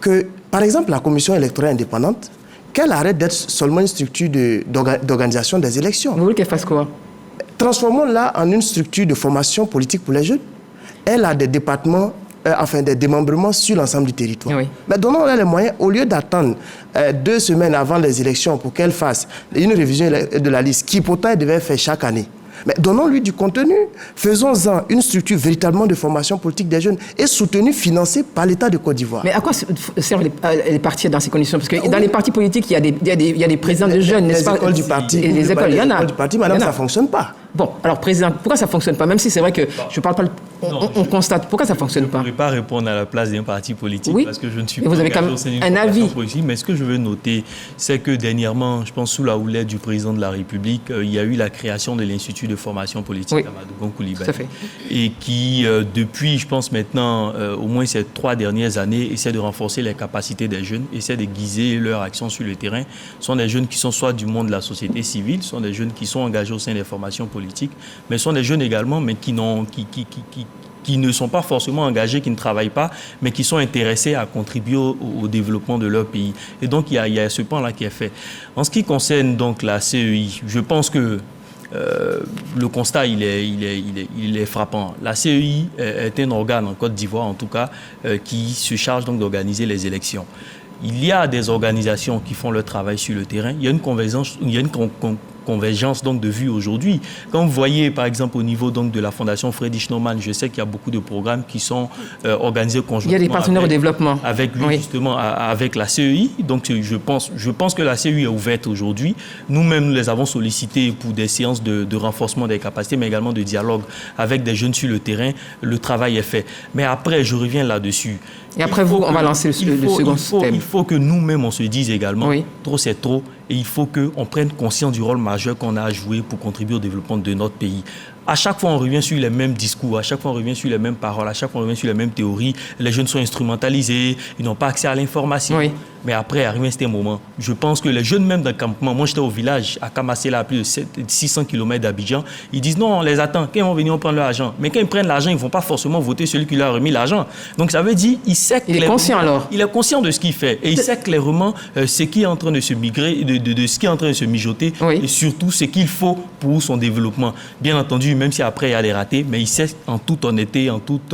que, par exemple, la commission électorale indépendante, qu'elle arrête d'être seulement une structure d'organisation des élections. Vous voulez qu'elle fasse quoi? Transformons-la en une structure de formation politique pour les jeunes. Elle a des départements, des démembrements sur l'ensemble du territoire. Mais donnons-leur les moyens, au lieu d'attendre 2 semaines avant les élections pour qu'elle fasse une révision de la liste, qui pourtant elle devait faire chaque année. Mais donnons-lui du contenu, faisons-en une structure véritablement de formation politique des jeunes et soutenue, financée par l'État de Côte d'Ivoire. Mais à quoi servent les partis dans ces conditions? Parce que dans les partis politiques, il y a des présidents de jeunes, n'est-ce pas? Les écoles du parti. Les écoles, il y en a. Les écoles du parti, madame, ça ne fonctionne pas. Bon, alors président, pourquoi ça ne fonctionne pas? Même si c'est vrai que je ne parle pas, on constate. Pourquoi ça ne fonctionne pas? Je ne pourrais pas répondre à la place d'un parti politique parce que je ne suis pas vous avez quand même un avis politique. Mais ce que je veux noter, c'est que dernièrement, je pense sous la houlette du président de la République, il y a eu la création de l'Institut de formation politique à Madougou Coulibaly. Et qui, depuis, je pense maintenant, au moins ces 3 dernières années, essaie de renforcer les capacités des jeunes, essaie de guiser leur action sur le terrain. Ce sont des jeunes qui sont soit du monde de la société civile, ce sont des jeunes qui sont engagés au sein des formations politiques, mais ce sont des jeunes également, mais qui qui ne sont pas forcément engagés, qui ne travaillent pas, mais qui sont intéressés à contribuer au développement de leur pays. Et donc, il y a ce point-là qui est fait. En ce qui concerne donc la CEI, je pense que le constat, il est frappant. La CEI est un organe, en Côte d'Ivoire en tout cas, qui se charge donc d'organiser les élections. Il y a des organisations qui font leur travail sur le terrain. Il y a une convergence donc de vues aujourd'hui. Quand vous voyez par exemple au niveau donc de la Fondation Friedrich Naumann, je sais qu'il y a beaucoup de programmes qui sont organisés conjointement. Il y a des partenaires au développement. Avec lui, justement, avec la CEI. Donc je pense que la CEI est ouverte aujourd'hui. Nous-mêmes, nous les avons sollicités pour des séances de renforcement des capacités, mais également de dialogue avec des jeunes sur le terrain. Le travail est fait. Mais après, je reviens là-dessus. Et après on va lancer le second thème. Il faut que nous-mêmes, on se dise également, trop c'est trop, et il faut qu'on prenne conscience du rôle majeur qu'on a à jouer pour contribuer au développement de notre pays. À chaque fois, on revient sur les mêmes discours, à chaque fois, on revient sur les mêmes paroles, à chaque fois, on revient sur les mêmes théories. Les jeunes sont instrumentalisés, ils n'ont pas accès à l'information. Oui. Mais après, arrive un certain moment. Je pense que les jeunes, même dans le campement, moi j'étais au village, à Kamassela, à plus de 600 km d'Abidjan, ils disent non, on les attend. Quand ils vont venir, on prend leur argent. Mais quand ils prennent l'argent, ils ne vont pas forcément voter celui qui leur a remis l'argent. Donc ça veut dire, il sait clairement. Il est conscient alors. Il est conscient de ce qu'il fait. Et il sait clairement ce qui est en train de se migrer, de ce qui est en train de se mijoter, et surtout ce qu'il faut pour son développement. Bien entendu, même si après il y a des ratés, mais il sait en toute honnêteté, en toute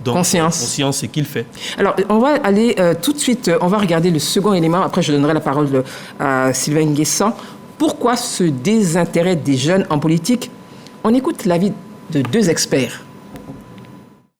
conscience ce qu'il fait. Alors, on va aller tout de suite, on va regarder le second élément. Après, je donnerai la parole à Sylvain Nguessan. Pourquoi ce désintérêt des jeunes en politique? On écoute l'avis de deux experts.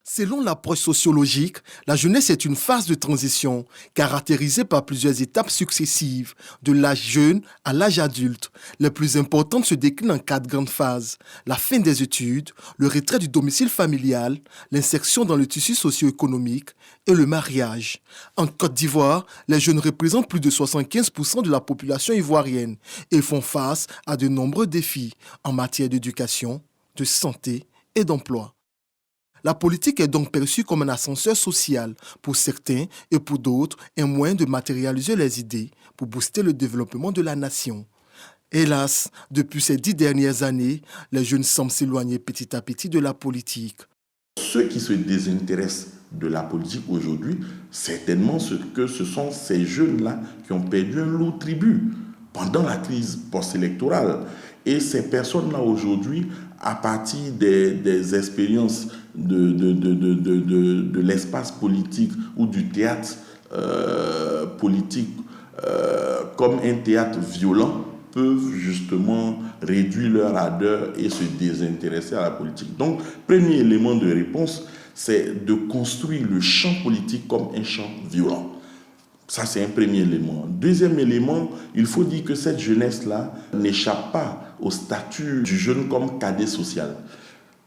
Selon l'approche sociologique, la jeunesse est une phase de transition caractérisée par plusieurs étapes successives, de l'âge jeune à l'âge adulte. Les plus importantes se déclinent en 4 grandes phases: la fin des études, le retrait du domicile familial, l'insertion dans le tissu socio-économique et le mariage. En Côte d'Ivoire, les jeunes représentent plus de 75% de la population ivoirienne et font face à de nombreux défis en matière d'éducation, de santé et d'emploi. La politique est donc perçue comme un ascenseur social pour certains et pour d'autres un moyen de matérialiser les idées pour booster le développement de la nation. Hélas, depuis ces 10 dernières années, les jeunes semblent s'éloigner petit à petit de la politique. Ceux qui se désintéressent de la politique aujourd'hui, certainement ce sont ces jeunes-là qui ont perdu un lourd tribut pendant la crise post-électorale. Et ces personnes-là aujourd'hui, à partir des expériences de l'espace politique ou du théâtre politique comme un théâtre violent, peuvent justement réduire leur ardeur et se désintéresser à la politique. Donc, premier élément de réponse, c'est de construire le champ politique comme un champ violent. Ça, c'est un premier élément. Deuxième élément, il faut dire que cette jeunesse-là n'échappe pas au statut du jeune comme cadet social.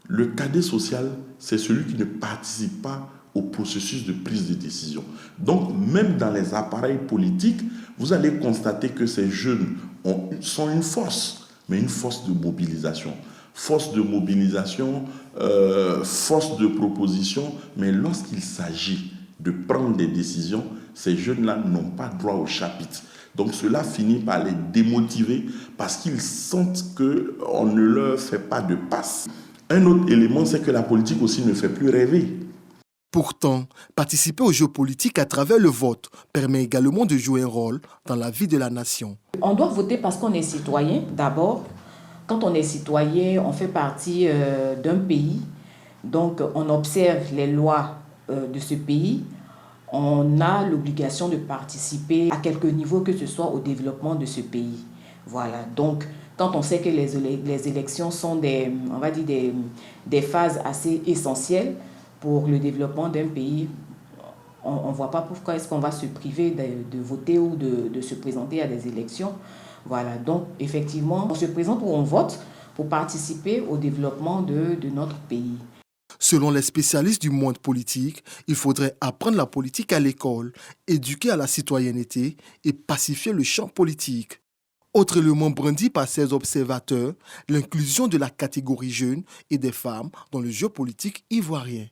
Le cadet social, c'est celui qui ne participe pas au processus de prise de décision. Donc, même dans les appareils politiques, vous allez constater que ces jeunes sont une force, mais une force de mobilisation. Force de mobilisation, force de proposition, mais lorsqu'il s'agit de prendre des décisions, ces jeunes-là n'ont pas droit au chapitre. Donc cela finit par les démotiver parce qu'ils sentent qu'on ne leur fait pas de passe. Un autre élément, c'est que la politique aussi ne fait plus rêver. Pourtant, participer aux jeux politiques à travers le vote permet également de jouer un rôle dans la vie de la nation. On doit voter parce qu'on est citoyen, d'abord. Quand on est citoyen, on fait partie d'un pays. Donc, on observe les lois de ce pays. On a l'obligation de participer à quelque niveau que ce soit au développement de ce pays. Voilà. Donc, quand on sait que les élections sont des phases assez essentielles pour le développement d'un pays, on ne voit pas pourquoi est-ce qu'on va se priver de voter ou de se présenter à des élections. Voilà. Donc, effectivement, on se présente ou on vote pour participer au développement de notre pays. Selon les spécialistes du monde politique, il faudrait apprendre la politique à l'école, éduquer à la citoyenneté et pacifier le champ politique. Autre élément brandi par ces observateurs, l'inclusion de la catégorie jeune et des femmes dans le jeu politique ivoirien.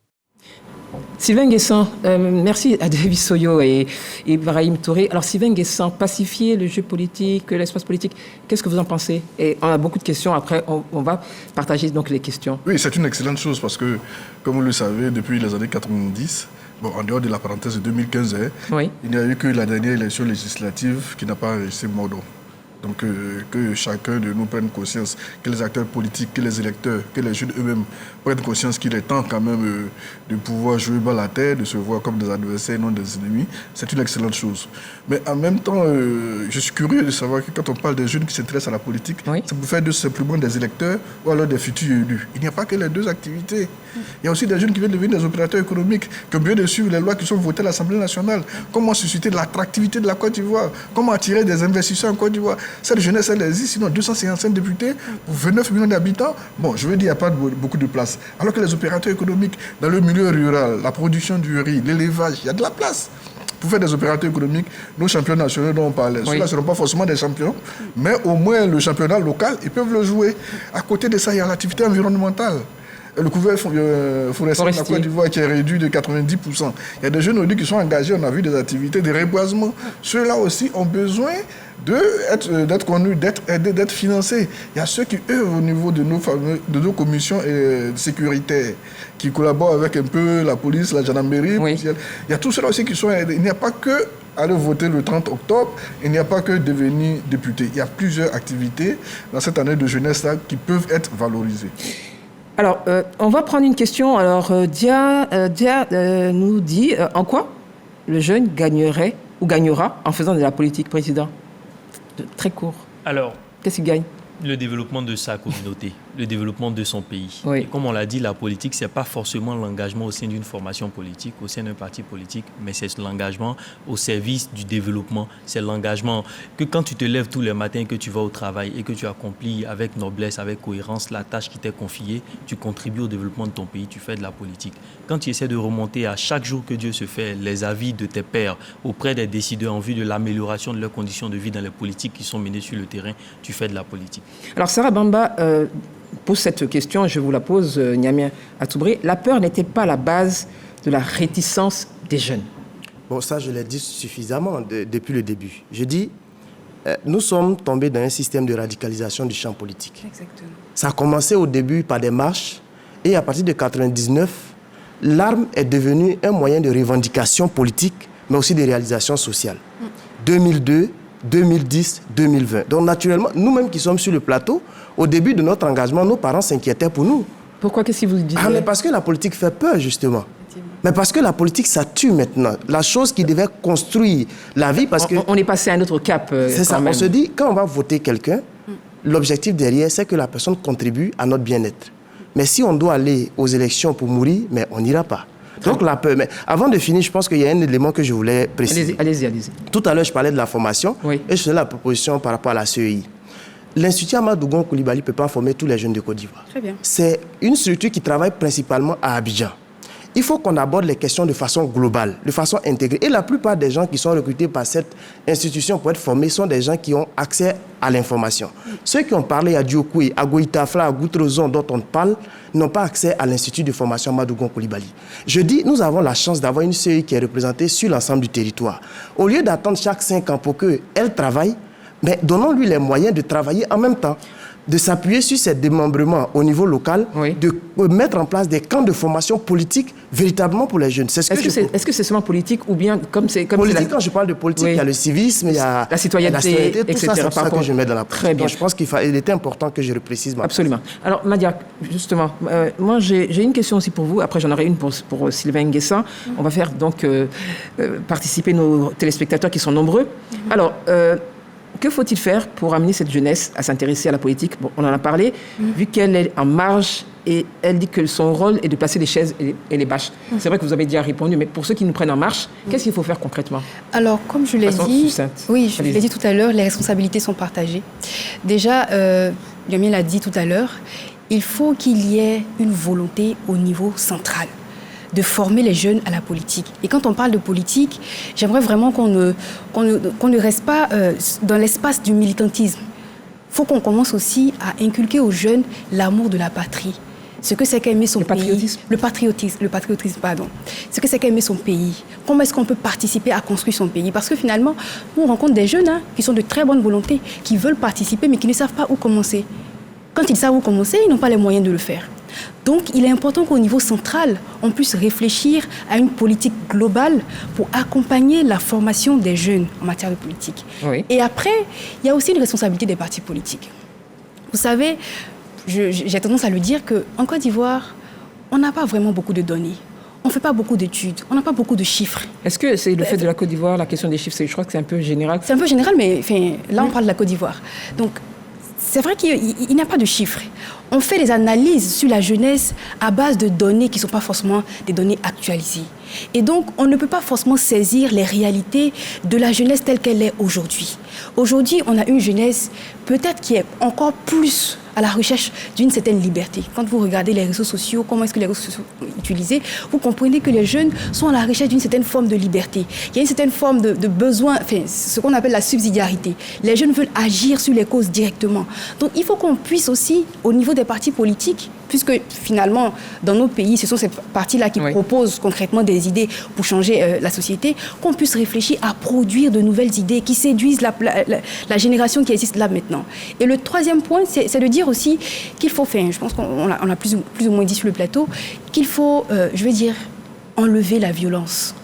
Sylvain Guessant, merci à David Soyo et Ibrahim Touré. Alors Sylvain Guessant, pacifier le jeu politique, l'espace politique, qu'est-ce que vous en pensez? Et on a beaucoup de questions, après on va partager donc les questions. Oui, c'est une excellente chose parce que, comme vous le savez, depuis les années 90, en dehors de la parenthèse de 2015, il n'y a eu que la dernière élection législative qui n'a pas resté mordo. Donc que chacun de nous prenne conscience, que les acteurs politiques, que les électeurs, que les jeunes eux-mêmes prennent conscience qu'il est temps quand même de pouvoir jouer bas la terre, de se voir comme des adversaires, non des ennemis. C'est une excellente chose. Mais en même temps, je suis curieux de savoir que quand on parle des jeunes qui s'intéressent à la politique, c'est pour faire d'eux simplement des électeurs ou alors des futurs élus. Il n'y a pas que les deux activités. Il y a aussi des jeunes qui viennent devenir des opérateurs économiques, qui ont besoin de suivre les lois qui sont votées à l'Assemblée nationale. Comment susciter l'attractivité de la Côte d'Ivoire? Comment attirer des investisseurs en Côte d'Ivoire? Cette jeunesse, elle existe, sinon 255 députés pour 29 millions d'habitants. Bon, je veux dire, il n'y a pas beaucoup de place. Alors que les opérateurs économiques, dans le milieu rural, la production du riz, l'élevage, il y a de la place. Pour faire des opérateurs économiques, nos champions nationaux dont on parlait, ceux-là ne seront pas forcément des champions, mais au moins le championnat local, ils peuvent le jouer. À côté de ça, il y a l'activité environnementale. Le couvert forestier de la Côte d'Ivoire qui est réduit de 90%. Il y a des jeunes aujourd'hui qui sont engagés, on a vu des activités de reboisement. Ceux-là aussi ont besoin d'être connus, d'être aidés, d'être financés. Il y a ceux qui œuvrent au niveau de nos commissions sécuritaires, qui collaborent avec un peu la police, la gendarmerie. Il y a tous ceux-là aussi qui sont aidés. Il n'y a pas que aller voter le 30 octobre, il n'y a pas que devenir député. Il y a plusieurs activités dans cette année de jeunesse-là qui peuvent être valorisées. Alors, on va prendre une question. Alors, Dia nous dit en quoi le jeune gagnerait ou gagnera en faisant de la politique, président? Très court. Alors, qu'est-ce qu'il gagne? Le développement de sa communauté, le développement de son pays. Oui. Et comme on l'a dit, la politique, ce n'est pas forcément l'engagement au sein d'une formation politique, au sein d'un parti politique, mais c'est l'engagement au service du développement. C'est l'engagement que quand tu te lèves tous les matins, que tu vas au travail et que tu accomplis avec noblesse, avec cohérence la tâche qui t'est confiée, tu contribues au développement de ton pays, tu fais de la politique. Quand tu essaies de remonter à chaque jour que Dieu se fait les avis de tes pairs auprès des décideurs en vue de l'amélioration de leurs conditions de vie dans les politiques qui sont menées sur le terrain, tu fais de la politique. Alors, Sarah Bamba pose cette question, je vous la pose, Niamien Atoubré. La peur n'était pas la base de la réticence des jeunes? Bon, ça, je l'ai dit suffisamment depuis le début. Je dis, nous sommes tombés dans un système de radicalisation du champ politique. Exactement. Ça a commencé au début par des marches, et à partir de 1999, l'arme est devenue un moyen de revendication politique, mais aussi de réalisation sociale. 2002, 2010, 2020. Donc naturellement, nous-mêmes qui sommes sur le plateau, au début de notre engagement, nos parents s'inquiétaient pour nous. Pourquoi? Qu'est-ce que vous dites? Mais parce que la politique fait peur, justement. Mais parce que la politique, ça tue maintenant. La chose qui devait construire la vie, parce que... On est passé à un autre cap. C'est ça, on se dit, quand on va voter quelqu'un, l'objectif derrière, c'est que la personne contribue à notre bien-être. Mais si on doit aller aux élections pour mourir, mais on n'ira pas. Donc la peur. Mais avant de finir, je pense qu'il y a un élément que je voulais préciser. Allez-y. Tout à l'heure, je parlais de la formation et je faisais la proposition par rapport à la CEI. L'Institut Amadou Gon Coulibaly ne peut pas former tous les jeunes de Côte d'Ivoire. Très bien. C'est une structure qui travaille principalement à Abidjan. Il faut qu'on aborde les questions de façon globale, de façon intégrée. Et la plupart des gens qui sont recrutés par cette institution pour être formés sont des gens qui ont accès à l'information. Ceux qui ont parlé à Diokoué, à Goïtafla, à Goutrezon, dont on parle, n'ont pas accès à l'Institut de formation Amadou Gon Coulibaly. Je dis, nous avons la chance d'avoir une CEI qui est représentée sur l'ensemble du territoire. Au lieu d'attendre chaque 5 ans pour qu'elle travaille, mais donnons-lui les moyens de travailler en même temps, de s'appuyer sur ces démembrements au niveau local, de mettre en place des camps de formation politique véritablement pour les jeunes. Est-ce que c'est seulement politique ou bien comme c'est... Politique, quand je parle de politique, il y a le civisme, il y a la citoyenneté, tout etc. Ça, c'est tout ça que je mets dans la Très bien. Donc, je pense qu'il était important que je le précise. Absolument. Alors, Madia, justement, moi, j'ai une question aussi pour vous. Après, j'en aurai une pour Sylvain Nguessan. On va faire donc participer nos téléspectateurs qui sont nombreux. Alors... que faut-il faire pour amener cette jeunesse à s'intéresser à la politique? Bon, on en a parlé, vu qu'elle est en marge et elle dit que son rôle est de placer les chaises et les bâches. C'est vrai que vous avez déjà répondu, mais pour ceux qui nous prennent en marche, qu'est-ce qu'il faut faire concrètement? Alors, comme je l'ai dit, je l'ai dit tout à l'heure, les responsabilités sont partagées. Déjà, Yamil l'a dit tout à l'heure, il faut qu'il y ait une volonté au niveau central de former les jeunes à la politique. Et quand on parle de politique, j'aimerais vraiment qu'on ne reste pas dans l'espace du militantisme. Il faut qu'on commence aussi à inculquer aux jeunes l'amour de la patrie, ce que c'est qu'aimer son patriotisme. Le patriotisme, pardon. Ce que c'est qu'aimer son pays. Comment est-ce qu'on peut participer à construire son pays? Parce que finalement, nous on rencontre des jeunes qui sont de très bonne volonté, qui veulent participer, mais qui ne savent pas où commencer. Quand ils savent où commencer, ils n'ont pas les moyens de le faire. Donc, il est important qu'au niveau central, on puisse réfléchir à une politique globale pour accompagner la formation des jeunes en matière de politique. Oui. Et après, il y a aussi une responsabilité des partis politiques. Vous savez, j'ai tendance à le dire qu'en Côte d'Ivoire, on n'a pas vraiment beaucoup de données. On ne fait pas beaucoup d'études, on n'a pas beaucoup de chiffres. Est-ce que c'est le fait de la Côte d'Ivoire, la question des chiffres, je crois que c'est un peu général? C'est un peu général, mais là, on parle de la Côte d'Ivoire. Donc, c'est vrai qu'il n'y a pas de chiffres. On fait des analyses sur la jeunesse à base de données qui ne sont pas forcément des données actualisées. Et donc, on ne peut pas forcément saisir les réalités de la jeunesse telle qu'elle est aujourd'hui. Aujourd'hui, on a une jeunesse peut-être qui est encore plus à la recherche d'une certaine liberté. Quand vous regardez les réseaux sociaux, comment est-ce que les réseaux sociaux sont utilisés, vous comprenez que les jeunes sont à la recherche d'une certaine forme de liberté. Il y a une certaine forme de besoin, ce qu'on appelle la subsidiarité. Les jeunes veulent agir sur les causes directement. Donc il faut qu'on puisse aussi, au niveau des partis politiques, puisque finalement, dans nos pays, ce sont ces partis-là qui proposent concrètement des idées pour changer la société, qu'on puisse réfléchir à produire de nouvelles idées qui séduisent la génération qui existe là maintenant. Et le troisième point, c'est de dire aussi qu'il faut faire, je pense qu'on a plus ou moins dit sur le plateau, qu'il faut, enlever la violence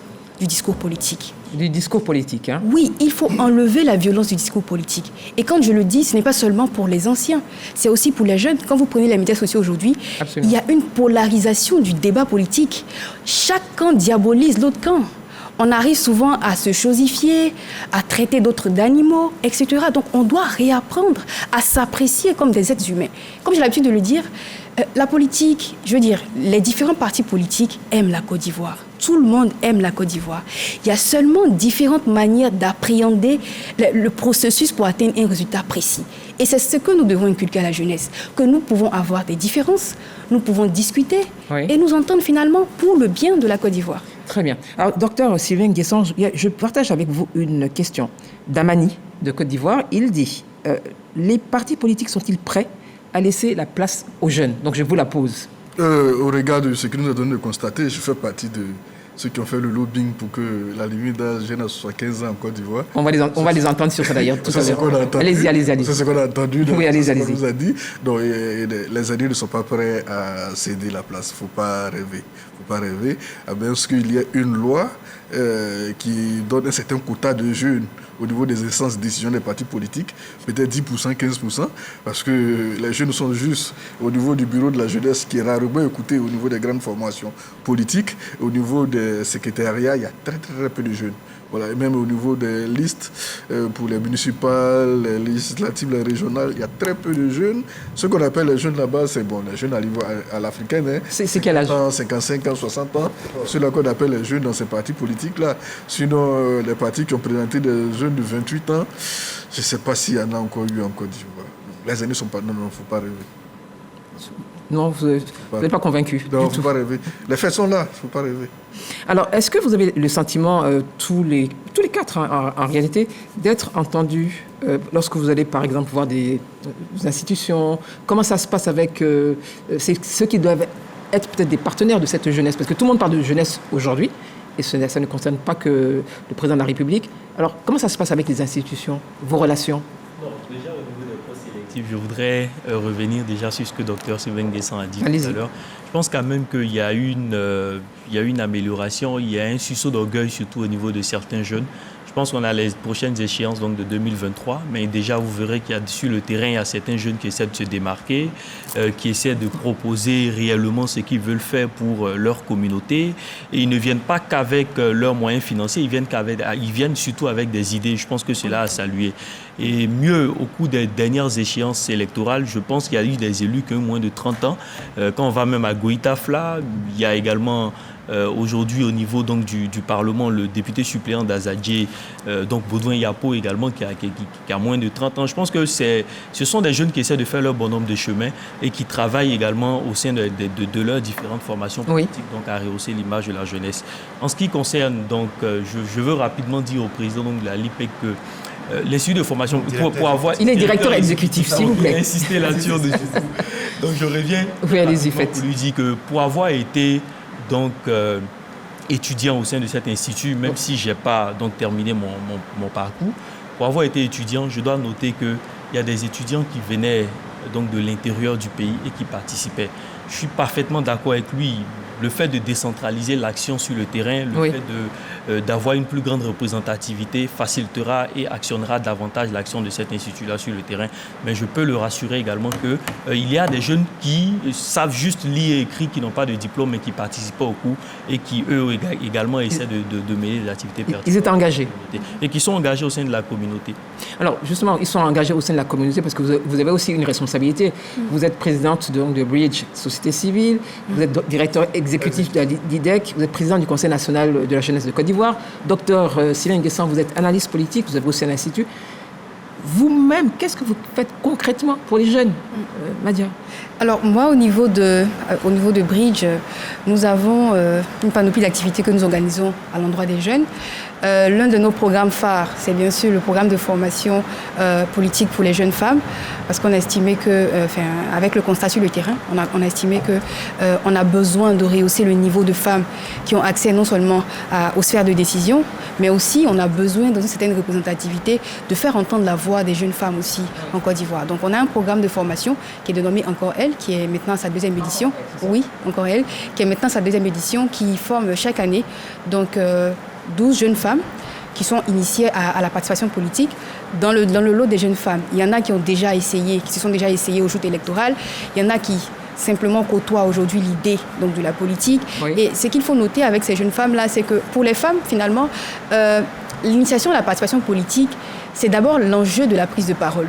du discours politique. Du discours politique, hein? Oui, il faut enlever la violence du discours politique. Et quand je le dis, ce n'est pas seulement pour les anciens, c'est aussi pour les jeunes. Quand vous prenez les médias sociaux aujourd'hui, il y a une polarisation du débat politique. Chaque camp diabolise l'autre camp. On arrive souvent à se chosifier, à traiter d'autres d'animaux, etc. Donc on doit réapprendre à s'apprécier comme des êtres humains. Comme j'ai l'habitude de le dire, la politique, les différents partis politiques aiment la Côte d'Ivoire. Tout le monde aime la Côte d'Ivoire. Il y a seulement différentes manières d'appréhender le processus pour atteindre un résultat précis. Et c'est ce que nous devons inculquer à la jeunesse, que nous pouvons avoir des différences, nous pouvons discuter et nous entendre finalement pour le bien de la Côte d'Ivoire. Très bien. Alors, docteur Sylvain Nguessan, je partage avec vous une question d'Amani de Côte d'Ivoire. Il dit, les partis politiques sont-ils prêts à laisser la place aux jeunes? Donc je vous la pose. Au regard de ce que nous a donné de constater, je fais partie de ceux qui ont fait le lobbying pour que la limite d'âge jeune soit 15 ans en Côte d'Ivoire. On va les entendre sur ça d'ailleurs. C'est ce qu'on a entendu. Allez-y. C'est ce qu'on a entendu. Oui, allez-y. Ce qu'on nous a dit. Donc, les alliés ne sont pas prêts à céder la place. Il ne faut pas rêver. À bien ce qu'il y ait une loi qui donne un certain quota de jeunes au niveau des instances de décision des partis politiques, peut-être 10%, 15%, parce que les jeunes sont juste au niveau du bureau de la jeunesse qui est rarement écouté au niveau des grandes formations politiques. Au niveau des secrétariats, il y a très, très, très peu de jeunes. Voilà, et même au niveau des listes pour les municipales, les législatives, les régionales, il y a très peu de jeunes. Ce qu'on appelle les jeunes là-bas, c'est les jeunes à l'africaine. Hein, c'est quel âge? 55 ans, 60 ans. Ceux-là qu'on appelle les jeunes dans ces partis politiques-là. Sinon, les partis qui ont présenté des jeunes de 28 ans, je ne sais pas s'il y en a encore eu en Côte d'Ivoire. Les années ne sont pas... Non, il ne faut pas rêver. Non, vous n'êtes pas convaincu. Non, il ne faut pas rêver. Les faits sont là, il ne faut pas rêver. Alors, est-ce que vous avez le sentiment, tous les quatre en réalité, d'être entendus lorsque vous allez, par exemple, voir des institutions? Comment ça se passe avec ceux qui doivent être peut-être des partenaires de cette jeunesse? Parce que tout le monde parle de jeunesse aujourd'hui, et ça ne concerne pas que le président de la République. Alors, comment ça se passe avec les institutions, vos relations? Déjà, au niveau des postes électifs, je voudrais revenir déjà sur ce que Dr Sylvain Nguessan a dit tout à l'heure. Je pense quand même qu'il y a une amélioration, il y a un sursaut d'orgueil surtout au niveau de certains jeunes. Je pense qu'on a les prochaines échéances donc de 2023, mais déjà vous verrez qu'il y a sur le terrain, il y a certains jeunes qui essaient de se démarquer, qui essaient de proposer réellement ce qu'ils veulent faire pour leur communauté. Et ils ne viennent pas qu'avec leurs moyens financiers, ils viennent surtout avec des idées. Je pense que cela a salué. Et mieux, au cours des dernières échéances électorales, je pense qu'il y a eu des élus qui ont moins de 30 ans. Quand on va même à Goïtafla, il y a également... aujourd'hui, au niveau donc, du Parlement, le député suppléant d'Azadje, donc Baudouin Yapo également, qui a moins de 30 ans. Je pense que ce sont des jeunes qui essaient de faire leur bonhomme de chemin et qui travaillent également au sein de leurs différentes formations politiques, donc à rehausser l'image de la jeunesse. En ce qui concerne, donc, je veux rapidement dire au président donc, de la LIPEC que l'institut de formation, pour avoir... Il est directeur exécutif, s'il vous plaît. Insister là-dessus. Donc je reviens pour lui dire que pour avoir été donc, étudiant au sein de cet institut, même si je n'ai pas donc, terminé mon parcours, pour avoir été étudiant, je dois noter qu'il y a des étudiants qui venaient donc, de l'intérieur du pays et qui participaient. Je suis parfaitement d'accord avec lui. Le fait de décentraliser l'action sur le terrain, le fait d'avoir une plus grande représentativité facilitera et actionnera davantage l'action de cet institut-là sur le terrain. Mais je peux le rassurer également qu'il y a des jeunes qui savent juste lire et écrire, qui n'ont pas de diplôme, mais qui participent au cours et qui, eux également, essaient de mener des activités pertinentes. Ils étaient engagés. Et qui sont engagés au sein de la communauté. Alors, justement, ils sont engagés au sein de la communauté parce que vous avez aussi une responsabilité. Vous êtes présidente de Bridge Société Civile, vous êtes directeur exécutif de la DIDEC, vous êtes président du Conseil national de la jeunesse de Côte d'Ivoire. Docteur Sylvain Nguessan, vous êtes analyste politique, vous avez aussi un institut. Vous-même, qu'est-ce que vous faites concrètement pour les jeunes, Madia? Alors moi, au niveau de Bridge, nous avons une panoplie d'activités que nous organisons à l'endroit des jeunes. L'un de nos programmes phares, c'est bien sûr le programme de formation politique pour les jeunes femmes, parce qu'on a estimé que, avec le constat sur le terrain, on a estimé qu'on a besoin de rehausser le niveau de femmes qui ont accès non seulement aux sphères de décision, mais aussi on a besoin, dans une certaine représentativité, de faire entendre la voix des jeunes femmes aussi en Côte d'Ivoire. Donc on a un programme de formation qui est dénommé Encore Elle, qui est maintenant à sa deuxième édition. Oui, Encore Elle, qui est maintenant sa deuxième édition, qui forme chaque année donc 12 jeunes femmes qui sont initiées à la participation politique. Dans le lot des jeunes femmes, il y en a qui se sont déjà essayées aux joutes électorales. Il y en a qui simplement côtoient aujourd'hui l'idée donc, de la politique. Oui. Et ce qu'il faut noter avec ces jeunes femmes-là, c'est que pour les femmes, finalement, l'initiation à la participation politique, c'est d'abord l'enjeu de la prise de parole.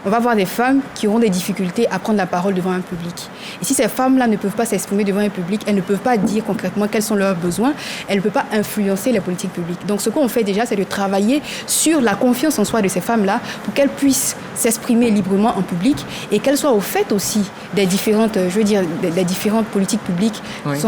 On va voir des femmes qui auront des difficultés à prendre la parole devant un public. Et si ces femmes-là ne peuvent pas s'exprimer devant un public, elles ne peuvent pas dire concrètement quels sont leurs besoins, elles ne peuvent pas influencer les politiques publiques. Donc ce qu'on fait déjà, c'est de travailler sur la confiance en soi de ces femmes-là pour qu'elles puissent s'exprimer librement en public et qu'elles soient au fait aussi des différentes, des différentes politiques publiques qui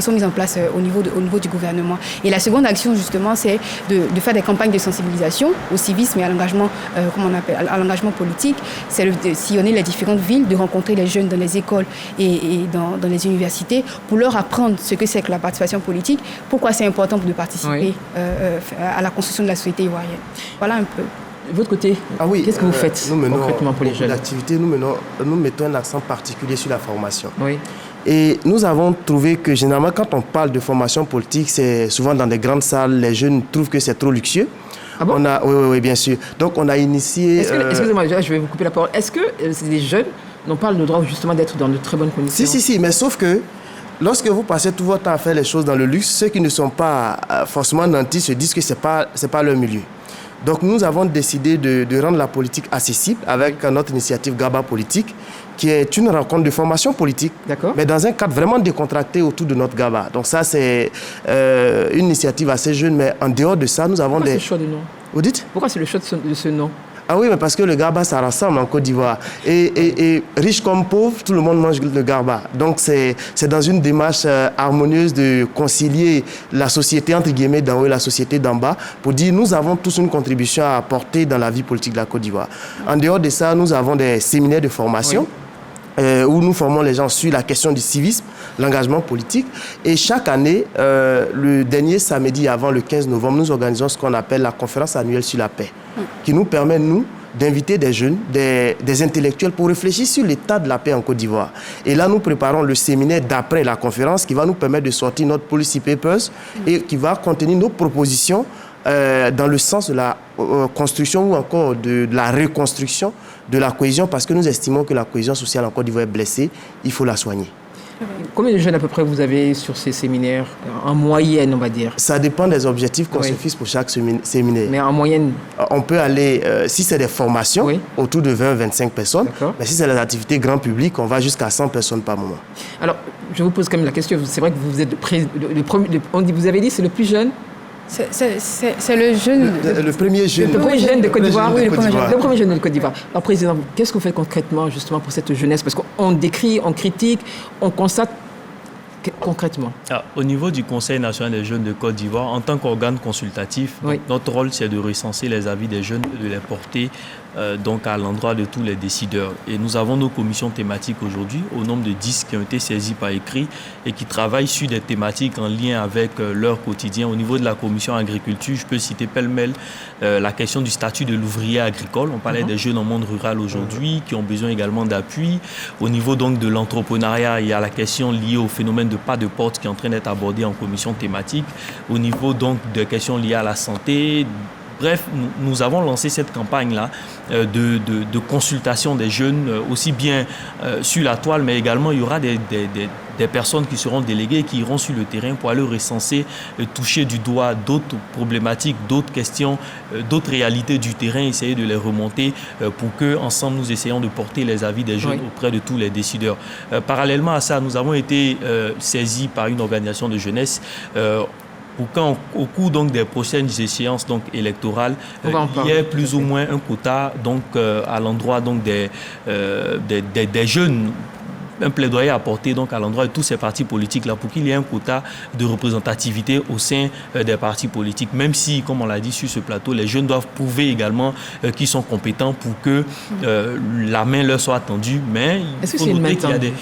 sont mises en place au niveau du gouvernement. Et la seconde action, justement, c'est de faire des campagnes de sensibilisation au civisme et à l'engagement, à l'engagement politique. C'est de sillonner les différentes villes, de rencontrer les jeunes dans les écoles et dans les universités pour leur apprendre ce que c'est que la participation politique, pourquoi c'est important de participer à la construction de la société ivoirienne. Voilà un peu. De votre côté, qu'est-ce que vous faites concrètement pour les jeunes? Nous mettons un accent particulier sur la formation. Oui. Et nous avons trouvé que généralement, quand on parle de formation politique, c'est souvent dans des grandes salles, les jeunes trouvent que c'est trop luxueux. Ah bon? Oui, bien sûr. Donc, on a initié... Excusez-moi, je vais vous couper la parole. Est-ce que les jeunes n'ont pas le droit justement d'être dans de très bonnes conditions? Si, mais sauf que lorsque vous passez tout votre temps à faire les choses dans le luxe, ceux qui ne sont pas forcément nantis se disent que ce n'est pas leur milieu. Donc, nous avons décidé de rendre la politique accessible avec notre initiative GABA Politique, qui est une rencontre de formation politique, mais dans un cadre vraiment décontracté autour de notre GABA. Donc ça, c'est une initiative assez jeune, mais en dehors de ça, nous avons Pourquoi c'est le choix de nom? Vous dites? Pourquoi c'est le choix de ce nom? Ah oui, mais parce que le GABA, ça rassemble en Côte d'Ivoire. Et riche comme pauvre, tout le monde mange le GABA. Donc c'est dans une démarche harmonieuse de concilier la société, entre guillemets, d'en haut et la société d'en bas, pour dire nous avons tous une contribution à apporter dans la vie politique de la Côte d'Ivoire. En dehors de ça, nous avons des séminaires de formation. Où nous formons les gens sur la question du civisme, l'engagement politique. Et chaque année, le dernier samedi avant le 15 novembre, nous organisons ce qu'on appelle la conférence annuelle sur la paix, qui nous permet, nous, d'inviter des jeunes, des intellectuels pour réfléchir sur l'état de la paix en Côte d'Ivoire. Et là, nous préparons le séminaire d'après la conférence qui va nous permettre de sortir notre policy papers et qui va contenir nos propositions dans le sens de la construction ou encore de la reconstruction de la cohésion, parce que nous estimons que la cohésion sociale en Côte d'Ivoire est blessée, il faut la soigner. Combien de jeunes à peu près vous avez sur ces séminaires, en moyenne, on va dire? Ça dépend des objectifs qu'on se fixe pour chaque séminaire. Mais en moyenne? On peut aller, si c'est des formations, autour de 20-25 personnes. Mais si c'est des activités grand public, on va jusqu'à 100 personnes par moment. Alors, je vous pose quand même la question. C'est vrai que vous êtes vous avez dit c'est le plus jeune? C'est le jeune... Le premier jeune. Le premier jeune de Côte d'Ivoire. Oui, le premier jeune de Côte d'Ivoire. Alors, Président, qu'est-ce que vous faites concrètement, justement, pour cette jeunesse? Parce qu'on décrit, on critique, on constate concrètement? Au niveau du Conseil national des jeunes de Côte d'Ivoire, en tant qu'organe consultatif, notre rôle c'est de recenser les avis des jeunes et de les porter donc à l'endroit de tous les décideurs. Et nous avons nos commissions thématiques aujourd'hui, au nombre de 10 qui ont été saisies par écrit et qui travaillent sur des thématiques en lien avec leur quotidien. Au niveau de la commission agriculture, je peux citer pêle-mêle la question du statut de l'ouvrier agricole. On parlait des jeunes en monde rural aujourd'hui qui ont besoin également d'appui. Au niveau donc de l'entrepreneuriat, il y a la question liée au phénomène de pas de porte qui est en train d'être abordé en commission thématique. Au niveau donc des questions liées à la santé. Bref, nous avons lancé cette campagne-là de consultation des jeunes, aussi bien sur la toile, mais également il y aura des personnes qui seront déléguées, qui iront sur le terrain pour aller recenser, toucher du doigt d'autres problématiques, d'autres questions, d'autres réalités du terrain, essayer de les remonter pour qu'ensemble nous essayons de porter les avis des jeunes auprès de tous les décideurs. Parallèlement à ça, nous avons été saisis par une organisation de jeunesse pour qu'au cours donc des prochaines échéances donc électorales, il y ait plus ou moins un quota donc à l'endroit donc des jeunes, un plaidoyer à porter donc à l'endroit de tous ces partis politiques là pour qu'il y ait un quota de représentativité au sein des partis politiques. Même si, comme on l'a dit sur ce plateau, les jeunes doivent prouver également qu'ils sont compétents pour que la main leur soit tendue. Mais il faut noter qu'il y a des...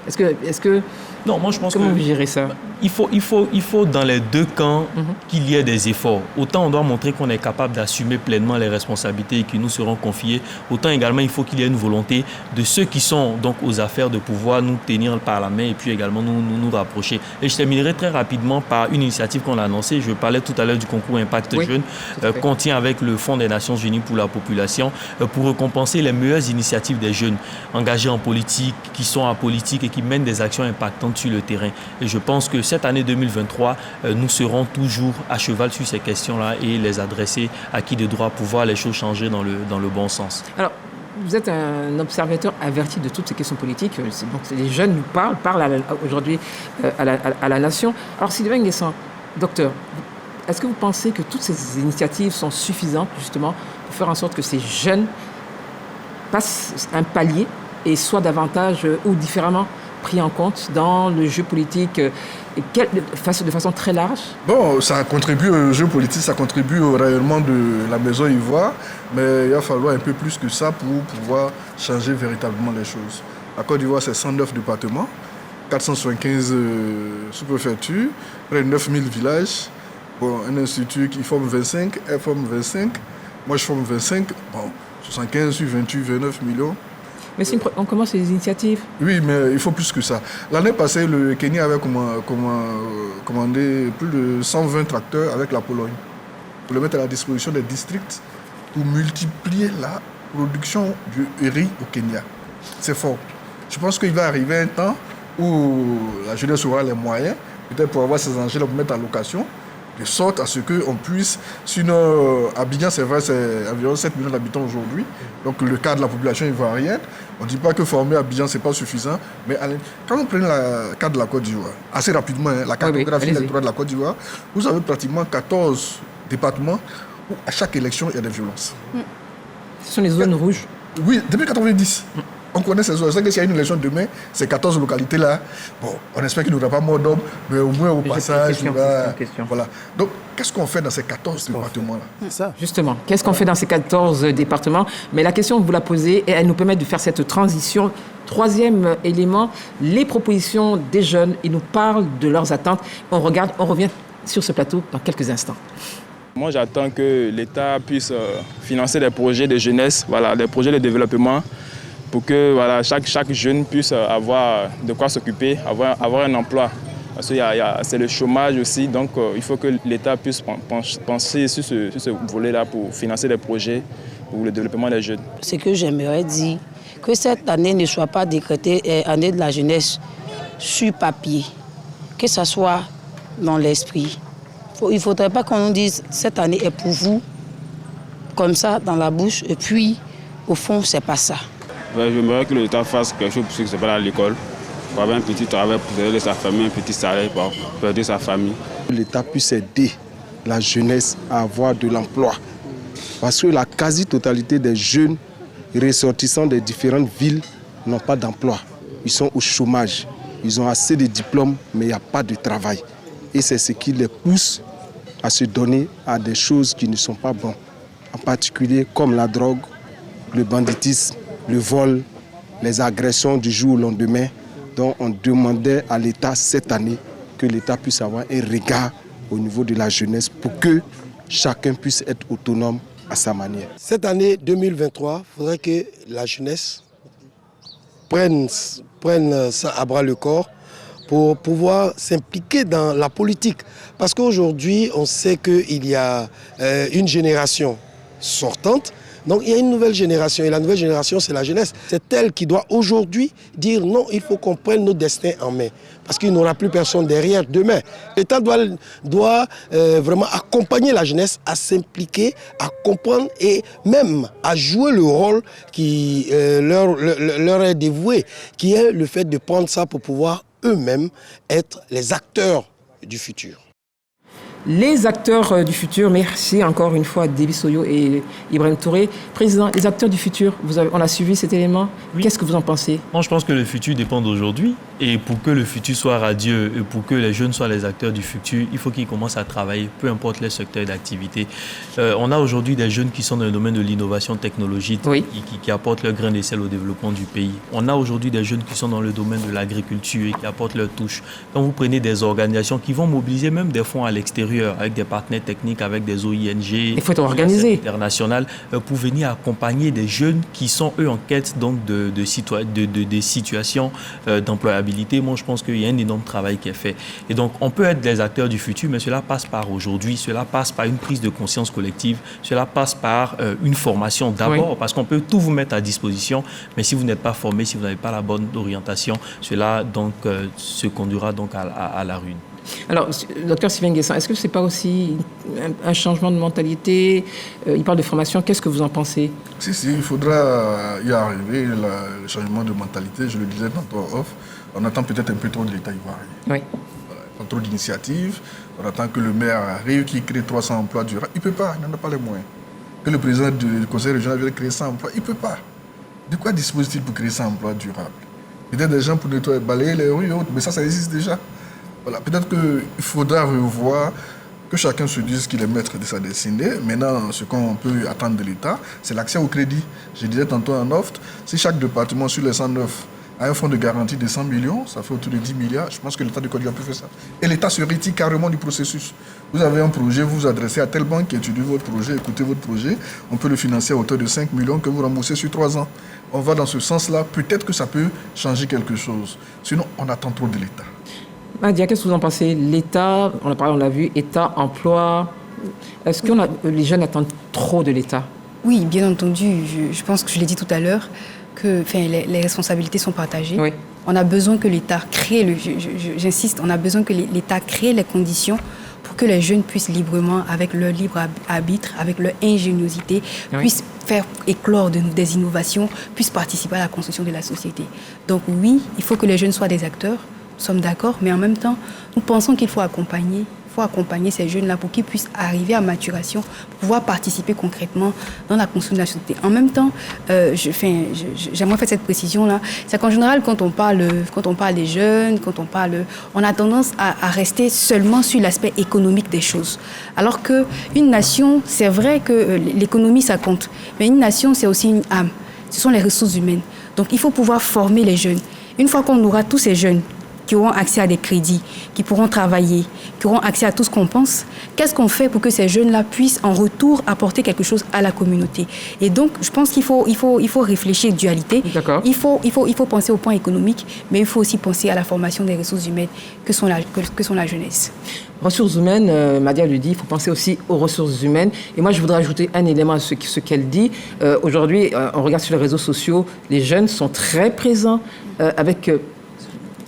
Est-ce que non, moi je pense comment vous gérez ça? Il faut dans les deux camps qu'il y ait des efforts. Autant on doit montrer qu'on est capable d'assumer pleinement les responsabilités qui nous seront confiées, autant également il faut qu'il y ait une volonté de ceux qui sont donc aux affaires de pouvoir nous tenir par la main et puis également nous rapprocher. Et je terminerai très rapidement par une initiative qu'on a annoncée. Je parlais tout à l'heure du concours Impact Jeune qu'on tient avec le Fonds des Nations Unies pour la population pour récompenser les meilleures initiatives des jeunes engagés en politique, qui sont apolitiques et qui mènent des actions impactantes sur le terrain. Et je pense que cette année 2023, nous serons toujours à cheval sur ces questions-là et les adresser à qui de droit pour voir les choses changer dans le bon sens. Alors, vous êtes un observateur averti de toutes ces questions politiques. Donc, les jeunes nous parlent aujourd'hui à la nation. Alors, Sylvain Nguessan, docteur, est-ce que vous pensez que toutes ces initiatives sont suffisantes justement pour faire en sorte que ces jeunes passent un palier et soient davantage ou différemment pris en compte dans le jeu politique de façon très large? Bon, ça contribue au jeu politique, ça contribue au rayonnement de la Maison Ivoire, mais il va falloir un peu plus que ça pour pouvoir changer véritablement les choses. La Côte d'Ivoire, c'est 109 départements, 475 sous-préfectures, près de 9000 villages. Bon, un institut qui forme 25, elle forme 25, moi je forme 25, bon, 75 sur 28, 29 millions. Mais si on commence les initiatives. Oui, mais il faut plus que ça. L'année passée, le Kenya avait commandé plus de 120 tracteurs avec la Pologne pour les mettre à la disposition des districts pour multiplier la production du riz au Kenya. C'est fort. Je pense qu'il va arriver un temps où la jeunesse aura les moyens, peut-être pour avoir ces engins-là pour mettre en location, de sorte à ce qu'on puisse, sinon Abidjan c'est vrai c'est environ 7 millions d'habitants aujourd'hui, donc le cas de la population ivoirienne, on ne dit pas que former Abidjan c'est pas suffisant, mais quand on prend le cas de la Côte d'Ivoire, assez rapidement, la cartographie électorale de la Côte d'Ivoire, vous avez pratiquement 14 départements où à chaque élection il y a des violences. Ce sont les zones rouges? Oui, depuis 90. On connaît ces zones. C'est que s'il y a une élection demain, ces 14 localités-là, bon, on espère qu'il n'y aura pas mort d'hommes, mais au moins au passage, voilà. Donc, qu'est-ce qu'on fait dans ces 14 départements-là? Justement, qu'est-ce qu'on fait dans ces 14 départements? Mais la question que vous la posez, elle nous permet de faire cette transition. Troisième élément, les propositions des jeunes. Ils nous parlent de leurs attentes. On revient sur ce plateau dans quelques instants. Moi, j'attends que l'État puisse financer des projets de jeunesse, voilà, des projets de développement, pour que voilà, chaque jeune puisse avoir de quoi s'occuper, avoir un emploi. Parce que c'est le chômage aussi, donc il faut que l'État puisse penser sur ce volet-là pour financer des projets pour le développement des jeunes. Ce que j'aimerais dire, que cette année ne soit pas décrétée année de la jeunesse sur papier, que ce soit dans l'esprit. Il ne faudrait pas qu'on nous dise cette année est pour vous, comme ça dans la bouche, et puis au fond, c'est pas ça. J'aimerais que l'État fasse quelque chose pour ceux qui ne sont pas à l'école, pour avoir un petit travail pour aider sa famille, un petit salaire pour aider sa famille. L'État puisse aider la jeunesse à avoir de l'emploi. Parce que la quasi-totalité des jeunes ressortissants des différentes villes n'ont pas d'emploi. Ils sont au chômage. Ils ont assez de diplômes, mais il n'y a pas de travail. Et c'est ce qui les pousse à se donner à des choses qui ne sont pas bonnes. En particulier comme la drogue, le banditisme, le vol, les agressions du jour au lendemain. Donc on demandait à l'État cette année que l'État puisse avoir un regard au niveau de la jeunesse pour que chacun puisse être autonome à sa manière. Cette année 2023, il faudrait que la jeunesse prenne ça à bras le corps pour pouvoir s'impliquer dans la politique. Parce qu'aujourd'hui, on sait qu'il y a une génération sortante, donc il y a une nouvelle génération, et la nouvelle génération, c'est la jeunesse. C'est elle qui doit aujourd'hui dire non, il faut qu'on prenne notre destin en main. Parce qu'il n'y aura plus personne derrière demain. L'État doit vraiment accompagner la jeunesse à s'impliquer, à comprendre et même à jouer le rôle qui leur est dévoué, qui est le fait de prendre ça pour pouvoir eux-mêmes être les acteurs du futur. Les acteurs du futur, merci encore une fois Déby Soyo et Ibrahim Touré. Président, les acteurs du futur, on a suivi cet élément. Oui. Qu'est-ce que vous en pensez? Moi, je pense que le futur dépend d'aujourd'hui. Et pour que le futur soit radieux et pour que les jeunes soient les acteurs du futur, il faut qu'ils commencent à travailler, peu importe les secteurs d'activité. On a aujourd'hui des jeunes qui sont dans le domaine de l'innovation technologique, oui, qui apportent leur grain de sel au développement du pays. On a aujourd'hui des jeunes qui sont dans le domaine de l'agriculture et qui apportent leur touche. Quand vous prenez des organisations qui vont mobiliser même des fonds à l'extérieur, avec des partenaires techniques, avec des OING, il faut être organisé international, pour venir accompagner des jeunes qui sont eux en quête donc des situations d'employabilité. Moi, je pense qu'il y a un énorme travail qui est fait. Et donc, on peut être des acteurs du futur, mais cela passe par aujourd'hui, cela passe par une prise de conscience collective, cela passe par une formation d'abord, oui, parce qu'on peut tout vous mettre à disposition, mais si vous n'êtes pas formé, si vous n'avez pas la bonne orientation, cela donc se conduira donc à la ruine. Alors, docteur Sylvain Guessant, est-ce que ce n'est pas aussi un changement de mentalité? Il parle de formation, qu'est-ce que vous en pensez? Si, il faudra y arriver, le changement de mentalité, je le disais tantôt en off, on attend peut-être un peu trop de l'État ivoirien. Oui. Voilà, pas trop d'initiatives, on attend que le maire arrive, qui crée 300 emplois durables, il ne peut pas, il n'en a pas les moyens. Que le président du conseil régional vienne créer 100 emplois, il ne peut pas. De quoi dispose-t-il pour créer 100 emplois durables? Peut-être des gens pour nettoyer, balayer les rues et autres, mais ça existe déjà. Voilà, peut-être qu'il faudra revoir, que chacun se dise qu'il est maître de sa destinée. Maintenant, ce qu'on peut attendre de l'État, c'est l'accès au crédit. Je disais tantôt en offre, si chaque département sur les 109 a un fonds de garantie de 100 millions, ça fait autour de 10 milliards, je pense que l'État de Côte d'Ivoire peut faire ça. Et l'État se retire carrément du processus. Vous avez un projet, vous vous adressez à telle banque qui étudie votre projet, écoutez votre projet, on peut le financer à hauteur de 5 millions que vous remboursez sur 3 ans. On va dans ce sens-là, peut-être que ça peut changer quelque chose. Sinon, on attend trop de l'État. Nadia, qu'est-ce que vous en pensez? L'État, on l'a vu, État, emploi. Est-ce que les jeunes attendent trop de l'État? Oui, bien entendu. Je pense que je l'ai dit tout à l'heure, que les responsabilités sont partagées. Oui. On a besoin que l'État crée, j'insiste, on a besoin que l'État crée les conditions pour que les jeunes puissent librement, avec leur libre arbitre, avec leur ingéniosité, oui, puissent faire éclore des innovations, puissent participer à la construction de la société. Donc oui, il faut que les jeunes soient des acteurs. Nous sommes d'accord, mais en même temps, nous pensons qu'il faut accompagner ces jeunes-là pour qu'ils puissent arriver à maturation, pour pouvoir participer concrètement dans la construction de la société. En même temps, j'aimerais faire cette précision-là, c'est qu'en général, quand on parle des jeunes, on a tendance à rester seulement sur l'aspect économique des choses. Alors qu'une nation, c'est vrai que l'économie, ça compte, mais une nation, c'est aussi une âme. Ce sont les ressources humaines. Donc, il faut pouvoir former les jeunes. Une fois qu'on aura tous ces jeunes qui auront accès à des crédits, qui pourront travailler, qui auront accès à tout ce qu'on pense, qu'est-ce qu'on fait pour que ces jeunes-là puissent en retour apporter quelque chose à la communauté? Et donc, je pense qu'il faut réfléchir dualité. D'accord. Il faut penser au point économique, mais il faut aussi penser à la formation des ressources humaines que sont la jeunesse. Ressources humaines, Madia le dit, il faut penser aussi aux ressources humaines. Et moi, je voudrais ajouter un élément à ce qu'elle dit. Aujourd'hui, on regarde sur les réseaux sociaux, les jeunes sont très présents avec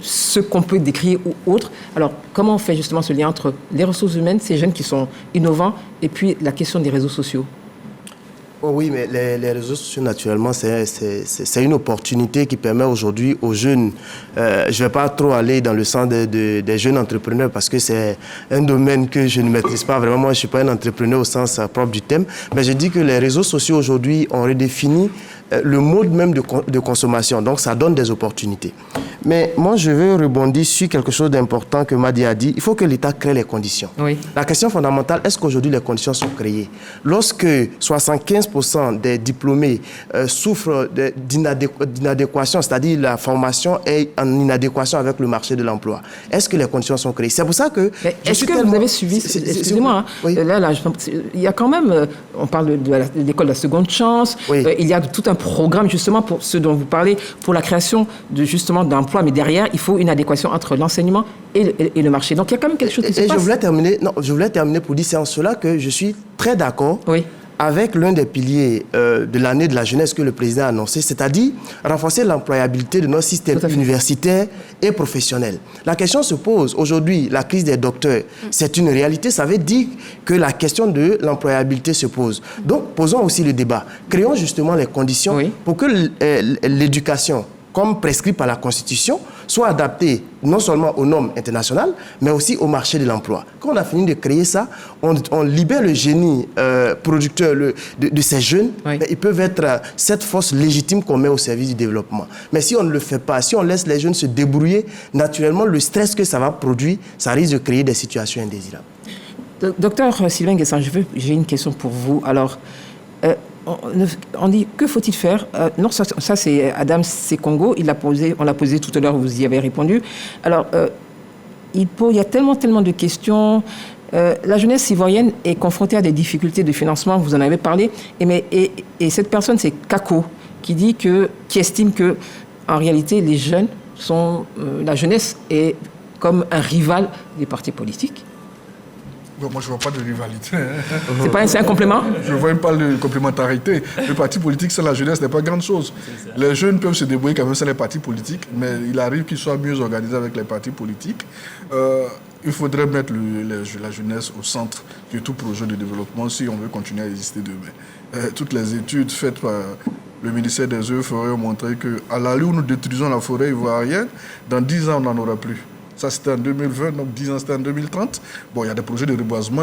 ce qu'on peut décrire ou autre. Alors, comment on fait justement ce lien entre les ressources humaines, ces jeunes qui sont innovants, et puis la question des réseaux sociaux? Oh oui, mais les réseaux sociaux, naturellement, c'est une opportunité qui permet aujourd'hui aux jeunes, je ne vais pas trop aller dans le sens des jeunes entrepreneurs parce que c'est un domaine que je ne maîtrise pas vraiment. Moi, je ne suis pas un entrepreneur au sens propre du thème, mais je dis que les réseaux sociaux aujourd'hui ont redéfini le mode même de consommation. Donc ça donne des opportunités. Mais moi, je veux rebondir sur quelque chose d'important que Madi a dit. Il faut que l'État crée les conditions. Oui. La question fondamentale, est-ce qu'aujourd'hui les conditions sont créées? Lorsque 75% des diplômés souffrent d'inadéquation, c'est-à-dire la formation est en inadéquation avec le marché de l'emploi, est-ce que les conditions sont créées? C'est pour ça que... Est-ce que vous avez suivi, excusez-moi, oui. là, il y a quand même, on parle de l'école de la seconde chance, oui. Il y a tout un programme justement pour ce dont vous parlez, pour la création justement d'emplois, mais derrière, il faut une adéquation entre l'enseignement et le marché. Donc il y a quand même quelque chose qui se passe. Je voulais terminer pour dire, c'est en cela que je suis très d'accord avec l'un des piliers de l'année de la jeunesse que le président a annoncé, c'est-à-dire renforcer l'employabilité de notre système universitaire et professionnel. La question se pose aujourd'hui, la crise des docteurs, c'est une réalité, ça veut dire que la question de l'employabilité se pose. Donc posons aussi le débat, créons justement les conditions pour que l'éducation, comme prescrit par la Constitution, soit adaptée non seulement aux normes internationales, mais aussi au marché de l'emploi. Quand on a fini de créer ça, on libère le génie producteur de ces jeunes. Ils peuvent être cette force légitime qu'on met au service du développement. Mais si on ne le fait pas, si on laisse les jeunes se débrouiller, naturellement, le stress que ça va produire, ça risque de créer des situations indésirables. Docteur Sylvain Guessant, j'ai une question pour vous. Alors, on dit, que faut-il faire? Non, ça c'est Adam Sekongo, on l'a posé tout à l'heure, vous y avez répondu. Alors, il y a tellement de questions. La jeunesse ivoirienne est confrontée à des difficultés de financement, vous en avez parlé, et cette personne, c'est Kako, qui estime que, en réalité, les jeunes la jeunesse est comme un rival des partis politiques. Bon, moi, je ne vois pas de rivalité. C'est un complément? Je ne vois même pas de complémentarité. Le parti politique sans la jeunesse n'est pas grande chose. Les jeunes peuvent se débrouiller quand même sans les partis politiques, mais il arrive qu'ils soient mieux organisés avec les partis politiques. Il faudrait mettre la jeunesse au centre de tout projet de développement si on veut continuer à exister demain. Toutes les études faites par le ministère des Eaux-et-Forêts ont montré qu'à l'allure où nous détruisons la forêt ivoirienne, dans 10 ans, on n'en aura plus. Ça, c'était en 2020, donc 10 ans, c'était en 2030. Bon, il y a des projets de reboisement.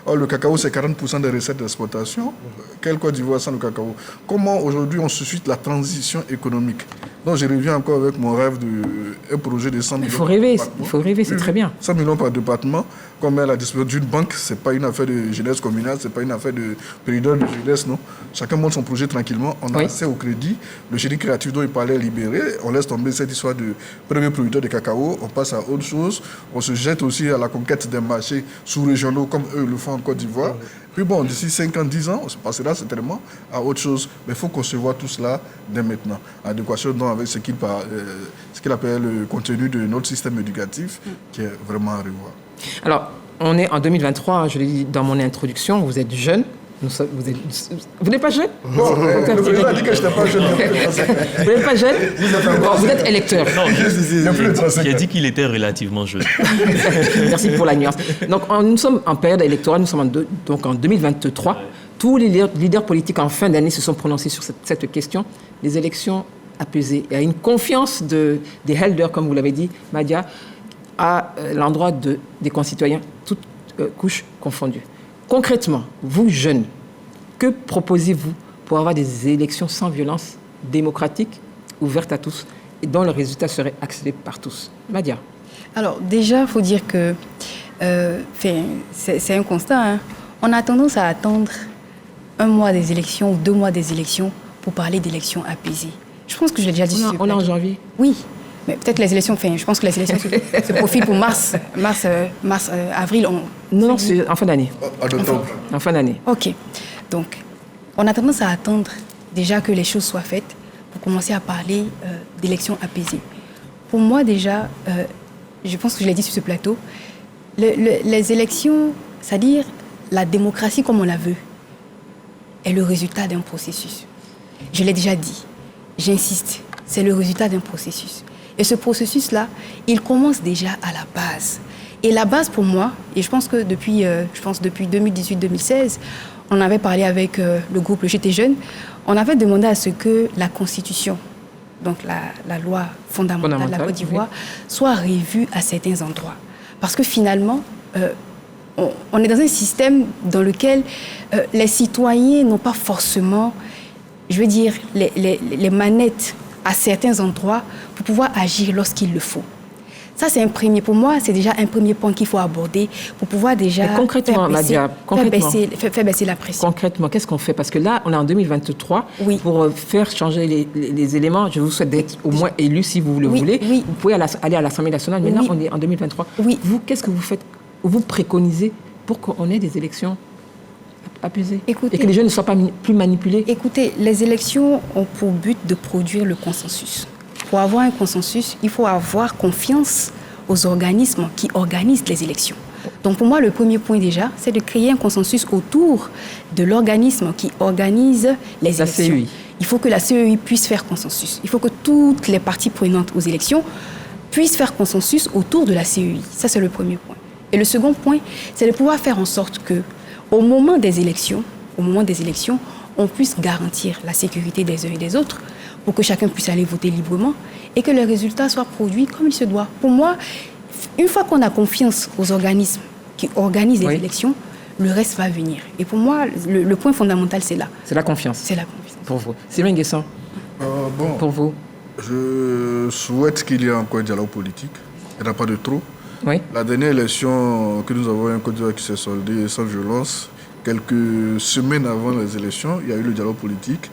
Or, le cacao, c'est 40% des recettes d'exportation. Quelle Côte d'Ivoire sans le cacao? Comment, aujourd'hui, on suscite la transition économique? Donc, je reviens encore avec mon rêve d'un projet de 100 millions. Il faut rêver, c'est très bien. 100 millions par département, comme à la disposition d'une banque, ce n'est pas une affaire de jeunesse communale, ce n'est pas une affaire de péridole de jeunesse, non. Chacun monte son projet tranquillement. On a accès au crédit. Le génie créatif dont il parlait est libéré. On laisse tomber cette histoire de premier producteur de cacao. On passe à autre chose. On se jette aussi à la conquête des marchés sous-régionaux comme eux le font en Côte d'Ivoire. Puis bon, d'ici 5 ans, 10 ans, on se passera certainement à autre chose. Mais il faut concevoir tout cela dès maintenant. Adéquation donc avec ce qu'il appelle le contenu de notre système éducatif, qui est vraiment à revoir. Alors, on est en 2023, je l'ai dit dans mon introduction, vous êtes jeune. Vous n'êtes pas jeune? Le président a dit que je n'étais pas jeune. Vous n'êtes pas jeune? Vous êtes électeur. Non, il a dit qu'il était relativement jeune. Merci pour la nuance. Donc, nous sommes en période électorale, nous sommes donc en 2023. Tous les leaders politiques en fin d'année se sont prononcés sur cette question. Les élections apaisées. Il y a une confiance des elders, comme vous l'avez dit, Madia, à l'endroit des concitoyens, toutes couches confondues. Concrètement, vous, jeunes, que proposez-vous pour avoir des élections sans violence, démocratiques, ouvertes à tous, et dont le résultat serait accepté par tous? Madia. Alors, déjà, il faut dire que c'est un constat. Hein. On a tendance à attendre 1 mois des élections ou 2 mois des élections pour parler d'élections apaisées. Je pense que je l'ai déjà dit. On est en janvier. Oui. Mais peut-être les élections, je pense que les élections se profilent pour mars, avril. Non, c'est en fin d'année. En octobre. En fin d'année. OK. Donc, on a tendance à attendre déjà que les choses soient faites pour commencer à parler d'élections apaisées. Pour moi, déjà, je pense que je l'ai dit sur ce plateau, les élections, c'est-à-dire la démocratie comme on la veut, est le résultat d'un processus. Je l'ai déjà dit, j'insiste, c'est le résultat d'un processus. Et ce processus-là, il commence déjà à la base. Et la base pour moi, et je pense que depuis 2018-2016, on avait parlé avec le groupe Le J'étais jeune, on avait demandé à ce que la Constitution, donc la loi fondamentale de la Côte d'Ivoire, soit revue à certains endroits. Parce que finalement, on est dans un système dans lequel les citoyens n'ont pas forcément je veux dire, les manettes à certains endroits pour pouvoir agir lorsqu'il le faut. Ça, c'est pour moi, c'est déjà un premier point qu'il faut aborder pour pouvoir déjà concrètement, faire baisser la pression. Concrètement, qu'est-ce qu'on fait? Parce que là, on est en 2023. Oui. Pour faire changer les éléments, je vous souhaite d'être au moins élu si vous le voulez. Oui. Vous pouvez aller à l'Assemblée nationale. Maintenant, on est en 2023. Oui. Vous, qu'est-ce que vous faites? Vous préconisez pour qu'on ait des élections apaisées et que les jeunes ne soient pas plus manipulés? Écoutez, les élections ont pour but de produire le consensus. Pour avoir un consensus, il faut avoir confiance aux organismes qui organisent les élections. Donc pour moi, le premier point déjà, c'est de créer un consensus autour de l'organisme qui organise les élections. CEI. Il faut que la CEI puisse faire consensus. Il faut que toutes les parties prenantes aux élections puissent faire consensus autour de la CEI. Ça, c'est le premier point. Et le second point, c'est de pouvoir faire en sorte que, au moment des élections, on puisse garantir la sécurité des uns et des autres, pour que chacun puisse aller voter librement et que les résultats soient produits comme il se doit. Pour moi, une fois qu'on a confiance aux organismes qui organisent les élections, le reste va venir. Et pour moi, le point fondamental, c'est là. C'est la confiance. C'est la confiance. Pour vous. Sylvain Guessant, pour vous. Je souhaite qu'il y ait encore un dialogue politique. Il n'y en a pas de trop. Oui. La dernière élection que nous avons eu en Côte d'Ivoire qui s'est soldée sans violence, quelques semaines avant les élections, il y a eu le dialogue politique,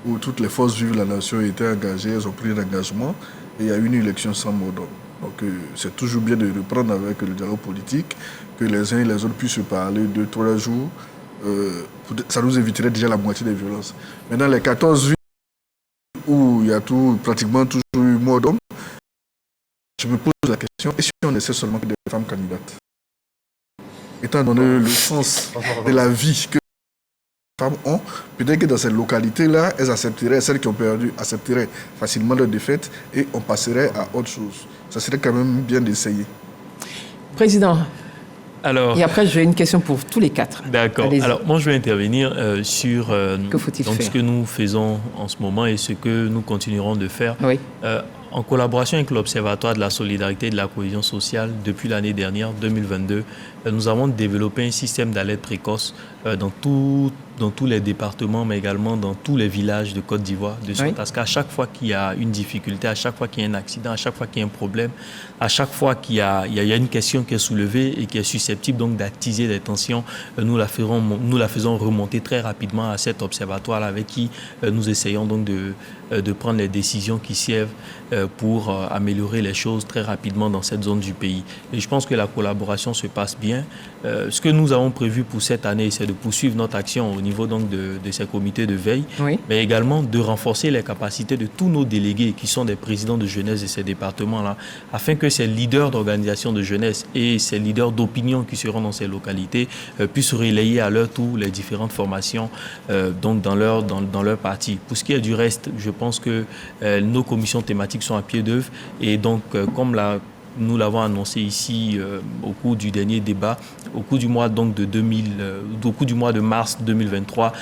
où toutes les forces vives de la nation étaient engagées, elles ont pris l'engagement, et il y a eu une élection sans mot d'ordre. Donc c'est toujours bien de reprendre avec le dialogue politique, que les uns et les autres puissent se parler 2-3 jours. Ça nous éviterait déjà la moitié des violences. Maintenant, les 14 villes où il y a pratiquement toujours eu mot d'homme, je me pose la question, et si on essaie seulement que des femmes candidates? Étant donné le sens de la vie que femmes ont, peut-être que dans ces localités-là, celles qui ont perdu accepteraient facilement leur défaite et on passerait à autre chose. Ça serait quand même bien d'essayer. Président, alors, et après j'ai une question pour tous les quatre. D'accord. Allez-y. Alors moi je vais intervenir sur ce que nous faisons en ce moment et ce que nous continuerons de faire. Oui. En collaboration avec l'Observatoire de la solidarité et de la cohésion sociale, depuis l'année dernière, 2022, nous avons développé un système d'alerte précoce dans tous les départements, mais également dans tous les villages de Côte d'Ivoire, de sorte à ce qu'à chaque fois qu'il y a une difficulté, à chaque fois qu'il y a un accident, à chaque fois qu'il y a un problème, à chaque fois qu'il y a une question qui est soulevée et qui est susceptible donc d'attiser des tensions, nous la faisons remonter très rapidement à cet observatoire avec qui nous essayons donc de prendre les décisions qui servent pour améliorer les choses très rapidement dans cette zone du pays. Et je pense que la collaboration se passe bien. Ce que nous avons prévu pour cette année, c'est de poursuivre notre action au niveau donc de ces comités de veille, mais également de renforcer les capacités de tous nos délégués qui sont des présidents de jeunesse de ces départements-là, afin que ces leaders d'organisation de jeunesse et ces leaders d'opinion qui seront dans ces localités puissent relayer à leur tour les différentes formations donc dans leur parti. Pour ce qui est du reste, je pense que nos commissions thématiques sont à pied d'œuvre et donc comme nous l'avons annoncé ici au cours du dernier débat, au cours du mois de mars 2023,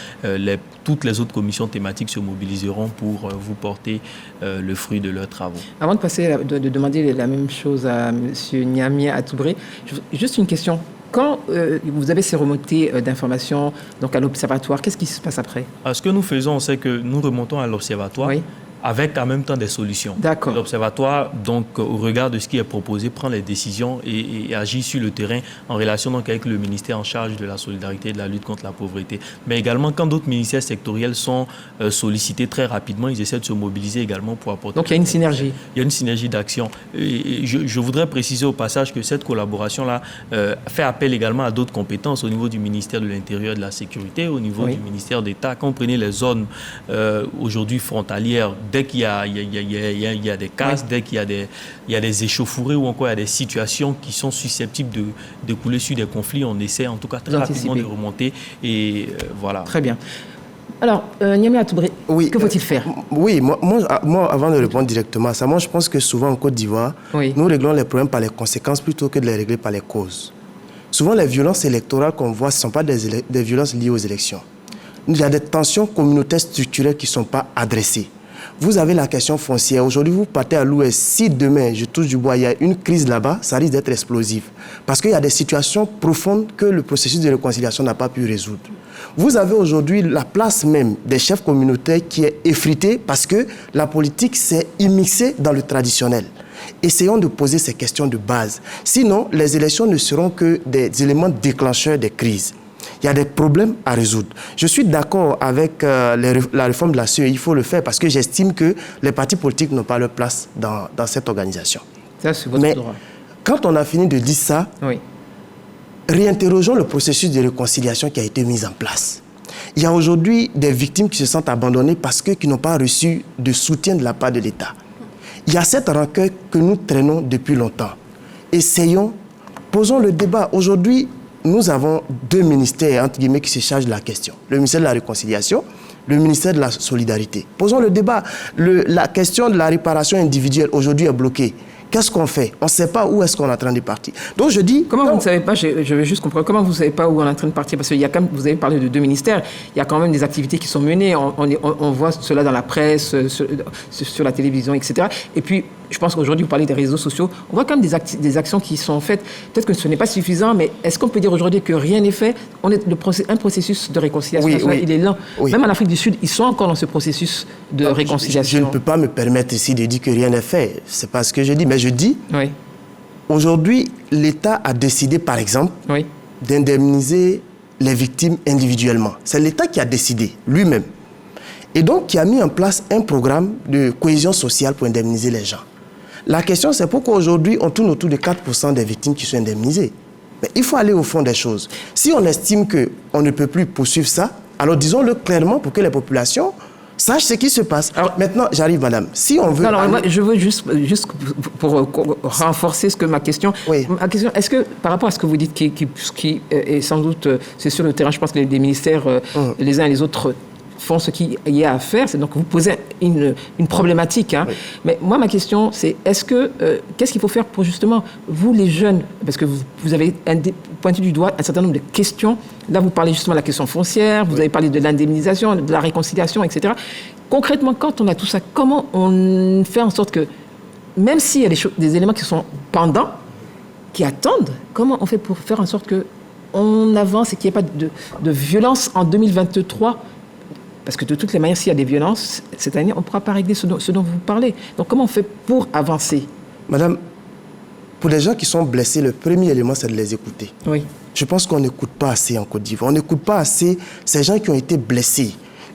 toutes les autres commissions thématiques se mobiliseront pour vous porter le fruit de leurs travaux. Avant de passer, de demander la même chose à M. Niamia Atoubré, juste une question. Quand vous avez ces remontées d'informations donc à l'observatoire, qu'est-ce qui se passe après? Ce que nous faisons, c'est que nous remontons à l'observatoire. Oui. Avec en même temps des solutions. D'accord. L'observatoire, donc, au regard de ce qui est proposé, prend les décisions et agit sur le terrain en relation donc, avec le ministère en charge de la solidarité et de la lutte contre la pauvreté. Mais également, quand d'autres ministères sectoriels sont sollicités très rapidement, ils essaient de se mobiliser également pour apporter... Donc, il y a une synergie. Il y a une synergie d'action. Et je voudrais préciser au passage que cette collaboration-là fait appel également à d'autres compétences au niveau du ministère de l'Intérieur et de la Sécurité, au niveau du ministère d'État. Quand vous prenez les zones aujourd'hui frontalières, dès qu'il y a des casses, dès qu'il y a des échauffourées ou encore il y a des situations qui sont susceptibles de couler sur des conflits, on essaie en tout cas très rapidement de remonter et voilà. Très bien. Alors, Niamia Atoubré, que faut-il faire? Oui, moi, avant de répondre directement à ça, moi je pense que souvent en Côte d'Ivoire, nous réglons les problèmes par les conséquences plutôt que de les régler par les causes. Souvent les violences électorales qu'on voit, ce ne sont pas des violences liées aux élections. Il y a des tensions communautaires structurelles qui ne sont pas adressées. Vous avez la question foncière. Aujourd'hui, vous partez à l'ouest. Si demain, je touche du bois, il y a une crise là-bas, ça risque d'être explosif. Parce qu'il y a des situations profondes que le processus de réconciliation n'a pas pu résoudre. Vous avez aujourd'hui la place même des chefs communautaires qui est effritée parce que la politique s'est immixée dans le traditionnel. Essayons de poser ces questions de base. Sinon, les élections ne seront que des éléments déclencheurs des crises. Il y a des problèmes à résoudre. Je suis d'accord avec la réforme de la CEI, il faut le faire parce que j'estime que les partis politiques n'ont pas leur place dans cette organisation. Ça, c'est votre droit. Quand on a fini de dire ça, réinterrogeons le processus de réconciliation qui a été mis en place. Il y a aujourd'hui des victimes qui se sentent abandonnées parce qu'ils n'ont pas reçu de soutien de la part de l'État. Il y a cette rancœur que nous traînons depuis longtemps. Essayons, posons le débat. Aujourd'hui, nous avons deux ministères, entre guillemets, qui se chargent de la question. Le ministère de la Réconciliation, le ministère de la Solidarité. Posons le débat. La question de la réparation individuelle, aujourd'hui, est bloquée. Qu'est-ce qu'on fait? On ne sait pas où est-ce qu'on est en train de partir. Donc je dis... Comment vous ne savez pas, je veux juste comprendre, comment vous ne savez pas où on est en train de partir? Parce que vous avez parlé de deux ministères, il y a quand même des activités qui sont menées, on voit cela dans la presse, sur la télévision, etc. Et puis, je pense qu'aujourd'hui, vous parlez des réseaux sociaux, on voit quand même des actions qui sont faites. Peut-être que ce n'est pas suffisant, mais est-ce qu'on peut dire aujourd'hui que rien n'est fait? Un processus de réconciliation, il est lent. Même en Afrique du Sud, ils sont encore dans ce processus de réconciliation. Je ne peux pas me permettre ici de dire que rien n'est fait. Ce n'est pas ce que je dis, mais je dis, aujourd'hui, l'État a décidé, par exemple, d'indemniser les victimes individuellement. C'est l'État qui a décidé, lui-même. Et donc, qui a mis en place un programme de cohésion sociale pour indemniser les gens. La question, c'est pourquoi aujourd'hui, on tourne autour de 4% des victimes qui sont indemnisées. Mais il faut aller au fond des choses. Si on estime qu'on ne peut plus poursuivre ça, alors disons-le clairement pour que les populations sachent ce qui se passe. Alors, maintenant, j'arrive, madame. Si on veut... moi, je veux juste pour renforcer ma question. Ma question, est-ce que, par rapport à ce que vous dites, qui est sans doute, c'est sur le terrain, je pense que les ministères, les uns et les autres, font ce qu'il y a à faire. C'est donc vous posez une problématique. Hein. Mais moi, ma question, c'est qu'est-ce qu'il faut faire pour justement, vous les jeunes, parce que vous avez pointé du doigt un certain nombre de questions. Là, vous parlez justement de la question foncière, vous avez parlé de l'indemnisation, de la réconciliation, etc. Concrètement, quand on a tout ça, comment on fait en sorte que, même s'il y a des éléments qui sont pendants, qui attendent, comment on fait pour faire en sorte qu'on avance et qu'il n'y ait pas de violence en 2023 ? Parce que de toutes les manières, s'il y a des violences, cette année, on ne pourra pas régler ce dont vous parlez. Donc, comment on fait pour avancer? Madame, pour les gens qui sont blessés, le premier élément, c'est de les écouter. Je pense qu'on n'écoute pas assez en Côte d'Ivoire. On n'écoute pas assez ces gens qui ont été blessés,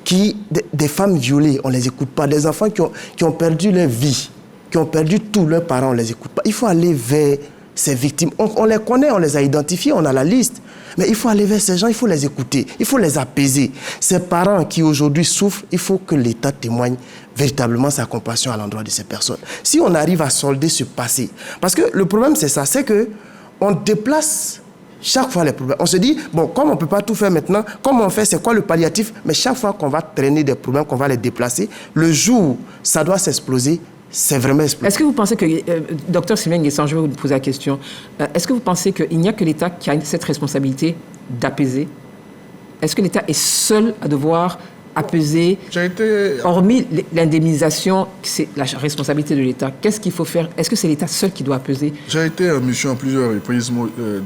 des femmes violées, on ne les écoute pas. Des enfants qui ont perdu leur vie, qui ont perdu tous leurs parents, on ne les écoute pas. Il faut aller vers ces victimes. On les connaît, on les a identifiés, on a la liste. Mais il faut aller vers ces gens, il faut les écouter, il faut les apaiser. Ces parents qui aujourd'hui souffrent, il faut que l'État témoigne véritablement sa compassion à l'endroit de ces personnes. Si on arrive à solder ce passé, parce que le problème c'est ça, c'est qu'on déplace chaque fois les problèmes. On se dit, bon, comme on ne peut pas tout faire maintenant, comment on fait, c'est quoi le palliatif? Mais chaque fois qu'on va traîner des problèmes, qu'on va les déplacer, le jour où ça doit s'exploser, c'est vraiment explosif. Est-ce que vous pensez que, docteur Sylvain Nguessan, je vais vous poser la question, est-ce que vous pensez qu'il n'y a que l'État qui a cette responsabilité d'apaiser? Est-ce que l'État est seul à devoir apaiser? Hormis l'indemnisation, c'est la responsabilité de l'État. Qu'est-ce qu'il faut faire? Est-ce que c'est l'État seul qui doit apaiser? J'ai été en mission à plusieurs reprises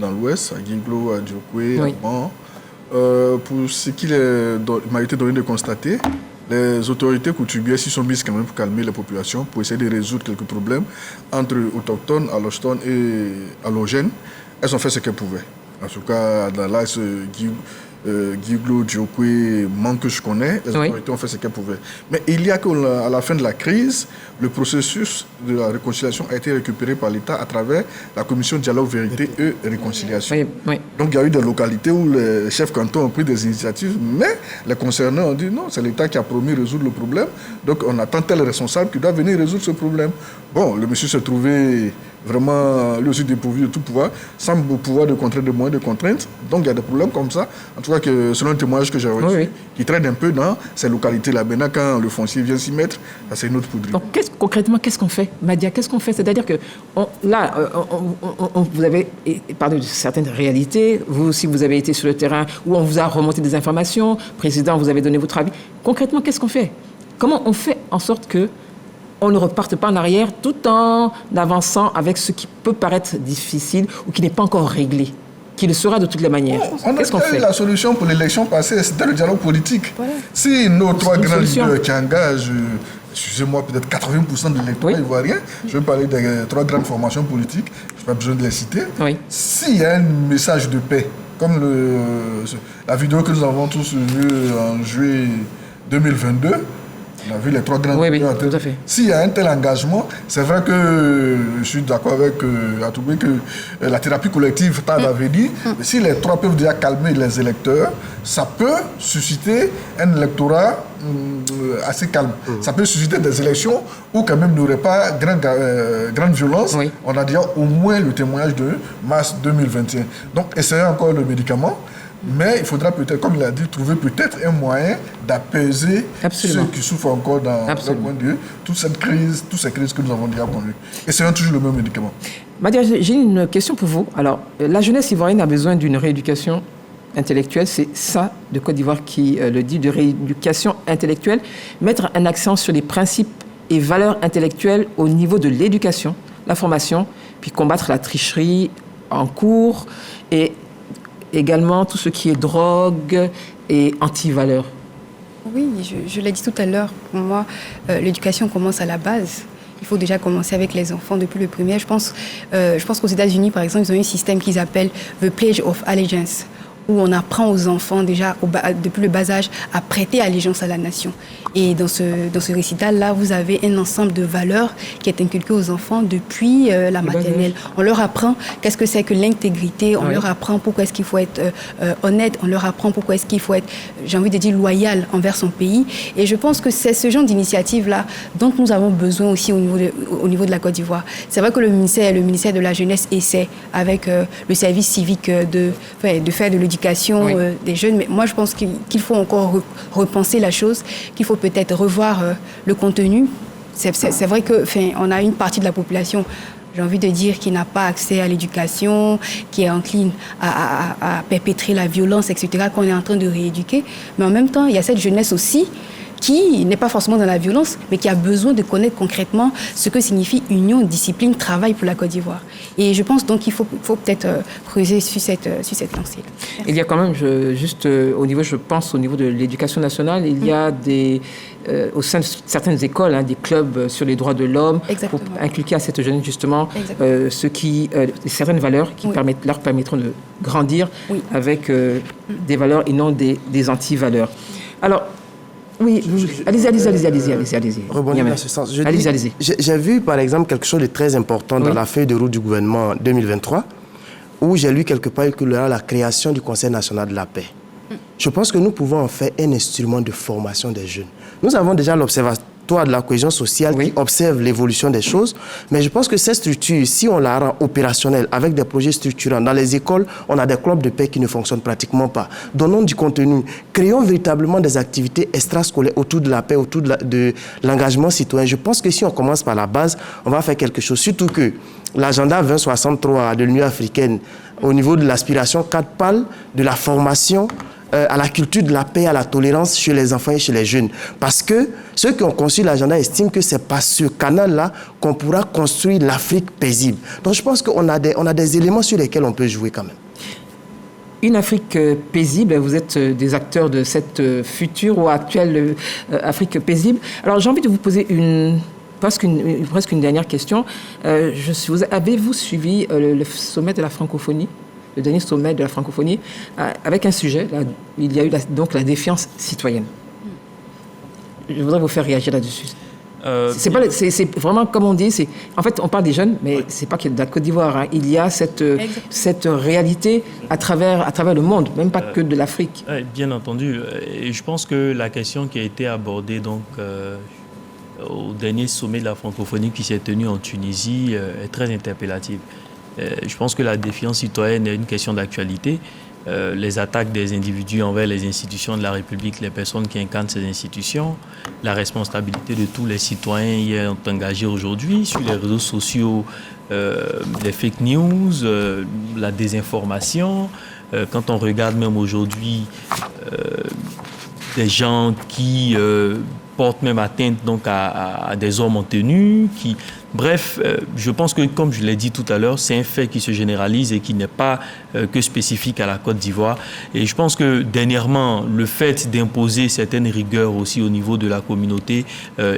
dans l'Ouest, à Guinglo, à Djokwe, à Ban. Pour ce qu'il m'a été donné de constater, les autorités coutumières s'y sont mises quand même pour calmer la population, pour essayer de résoudre quelques problèmes entre autochtones, allogènes et allogènes. Elles ont fait ce qu'elles pouvaient. En tout cas, dans l'axe Guiglo, Djokwe, Manque que je connais, les autorités ont fait ce qu'elles pouvaient. Mais il y a qu'à la fin de la crise, le processus de la réconciliation a été récupéré par l'État à travers la commission Dialogue, Vérité et Réconciliation. Donc il y a eu des localités où les chefs cantons ont pris des initiatives, mais les concernés ont dit non, c'est l'État qui a promis de résoudre le problème, donc on attend tel responsable qui doit venir résoudre ce problème. Bon, le monsieur s'est trouvé vraiment lui aussi dépourvu de tout pouvoir, sans pouvoir de contraindre, de moyens de contrainte. Donc il y a des problèmes comme ça. En tout cas, que, selon le témoignage que j'ai reçu, qui traîne un peu dans ces localités-là. Maintenant, quand le foncier vient s'y mettre, c'est une autre poudre. Donc concrètement, qu'est-ce qu'on fait, Madia? Qu'est-ce qu'on fait? C'est-à-dire que vous avez parlé de certaines réalités. Vous aussi, vous avez été sur le terrain où on vous a remonté des informations. Président, vous avez donné votre avis. Concrètement, qu'est-ce qu'on fait? Comment on fait en sorte que on ne reparte pas en arrière tout en avançant avec ce qui peut paraître difficile ou qui n'est pas encore réglé, qui le sera de toutes les manières. Qu'est-ce qu'on fait? La solution pour l'élection passée, c'était le dialogue politique. Voilà. Si nos trois grands leaders qui engagent, excusez-moi, peut-être 80% de l'électorat ivoirien, je vais parler des trois grandes formations politiques, je n'ai pas besoin de les citer. Oui. S'il y a un message de paix, comme la vidéo que nous avons tous vue en juillet 2022, on a vu les trois grands leaders. Tout à fait. S'il y a un tel engagement, c'est vrai que je suis d'accord avec Atoubé que la thérapie collective tarde à venir. Mais si les trois peuvent déjà calmer les électeurs, ça peut susciter un électorat assez calme. Ça peut susciter des élections où quand même il n'y aurait pas grande violence. Oui. On a déjà au moins le témoignage de mars 2021. Donc essayons encore le médicament. Mais il faudra peut-être, comme il a dit, trouver peut-être un moyen d'apaiser ceux qui souffrent encore dans leur point de vue, toutes ces crises que nous avons déjà connues. Essayons toujours le même médicament. Madia, j'ai une question pour vous. Alors, la jeunesse ivoirienne a besoin d'une rééducation intellectuelle. C'est ça, de Côte d'Ivoire, qui le dit, de rééducation intellectuelle. Mettre un accent sur les principes et valeurs intellectuelles au niveau de l'éducation, la formation, puis combattre la tricherie en cours et également tout ce qui est drogue et anti-valeurs. Oui, je l'ai dit tout à l'heure. Pour moi, l'éducation commence à la base. Il faut déjà commencer avec les enfants depuis le primaire. Je pense qu'aux États-Unis, par exemple, ils ont un système qu'ils appellent The Pledge of Allegiance, où on apprend aux enfants déjà depuis le bas âge à prêter allégeance à la nation. Et dans ce récital-là, vous avez un ensemble de valeurs qui est inculqué aux enfants depuis la maternelle. On leur apprend qu'est-ce que c'est que l'intégrité, on leur apprend pourquoi est-ce qu'il faut être honnête, on leur apprend pourquoi est-ce qu'il faut être, j'ai envie de dire, loyal envers son pays. Et je pense que c'est ce genre d'initiative-là dont nous avons besoin aussi au niveau de la Côte d'Ivoire. C'est vrai que le ministère de la Jeunesse essaie, avec le service civique, de faire de l'éducation des jeunes. Mais moi, je pense qu'il faut encore repenser la chose, qu'il faut peut-être revoir le contenu. C'est vrai qu'on a une partie de la population, j'ai envie de dire, qui n'a pas accès à l'éducation, qui est encline à perpétrer la violence, etc., qu'on est en train de rééduquer. Mais en même temps, il y a cette jeunesse aussi qui n'est pas forcément dans la violence, mais qui a besoin de connaître concrètement ce que signifie union, discipline, travail pour la Côte d'Ivoire. Et je pense donc qu'il faut peut-être creuser sur cette lancée. Il y a quand même, je pense au niveau de l'éducation nationale, il y a au sein de certaines écoles, des clubs sur les droits de l'homme, pour inculquer à cette jeunesse justement certaines valeurs qui leur permettront de grandir avec des valeurs et non des anti-valeurs. Alors, oui, allez-y. Rebondir dans ce sens. Allez-y. J'ai vu, par exemple, quelque chose de très important dans la feuille de route du gouvernement 2023, où j'ai lu quelque part qu'il y aura la création du Conseil national de la paix. Je pense que nous pouvons en faire un instrument de formation des jeunes. Nous avons déjà l'Observatoire de la cohésion sociale qui observe l'évolution des choses, mais je pense que cette structure, si on la rend opérationnelle avec des projets structurants, dans les écoles, on a des clubs de paix qui ne fonctionnent pratiquement pas. Donnons du contenu, créons véritablement des activités extrascolaires autour de la paix, autour de l'engagement citoyen. Je pense que si on commence par la base, on va faire quelque chose, surtout que l'agenda 2063 de l'Union africaine, au niveau de l'aspiration 4 parle de la formation à la culture de la paix, à la tolérance chez les enfants et chez les jeunes. Parce que ceux qui ont conçu l'agenda estiment que c'est par ce canal-là qu'on pourra construire l'Afrique paisible. Donc je pense qu'on a des éléments sur lesquels on peut jouer quand même. Une Afrique paisible, vous êtes des acteurs de cette future ou actuelle Afrique paisible. Alors j'ai envie de vous poser presque une dernière question. Avez-vous suivi le sommet de la francophonie, le dernier sommet de la francophonie, avec un sujet, il y a eu donc la défiance citoyenne. Je voudrais vous faire réagir là-dessus. C'est vraiment, comme on dit, en fait, on parle des jeunes, mais c'est pas que de la Côte d'Ivoire. Il y a cette réalité à travers le monde, même pas que de l'Afrique. Bien entendu. Et je pense que la question qui a été abordée donc, au dernier sommet de la francophonie qui s'est tenu en Tunisie est très interpellative. Je pense que la défiance citoyenne est une question d'actualité. Les attaques des individus envers les institutions de la République, les personnes qui incarnent ces institutions, la responsabilité de tous les citoyens y sont engagés aujourd'hui sur les réseaux sociaux, les fake news, la désinformation. Quand on regarde même aujourd'hui des gens qui portent même atteinte donc à des hommes en tenue. Bref, je pense que, comme je l'ai dit tout à l'heure, c'est un fait qui se généralise et qui n'est pas que spécifique à la Côte d'Ivoire. Et je pense que, dernièrement, le fait d'imposer certaines rigueurs aussi au niveau de la communauté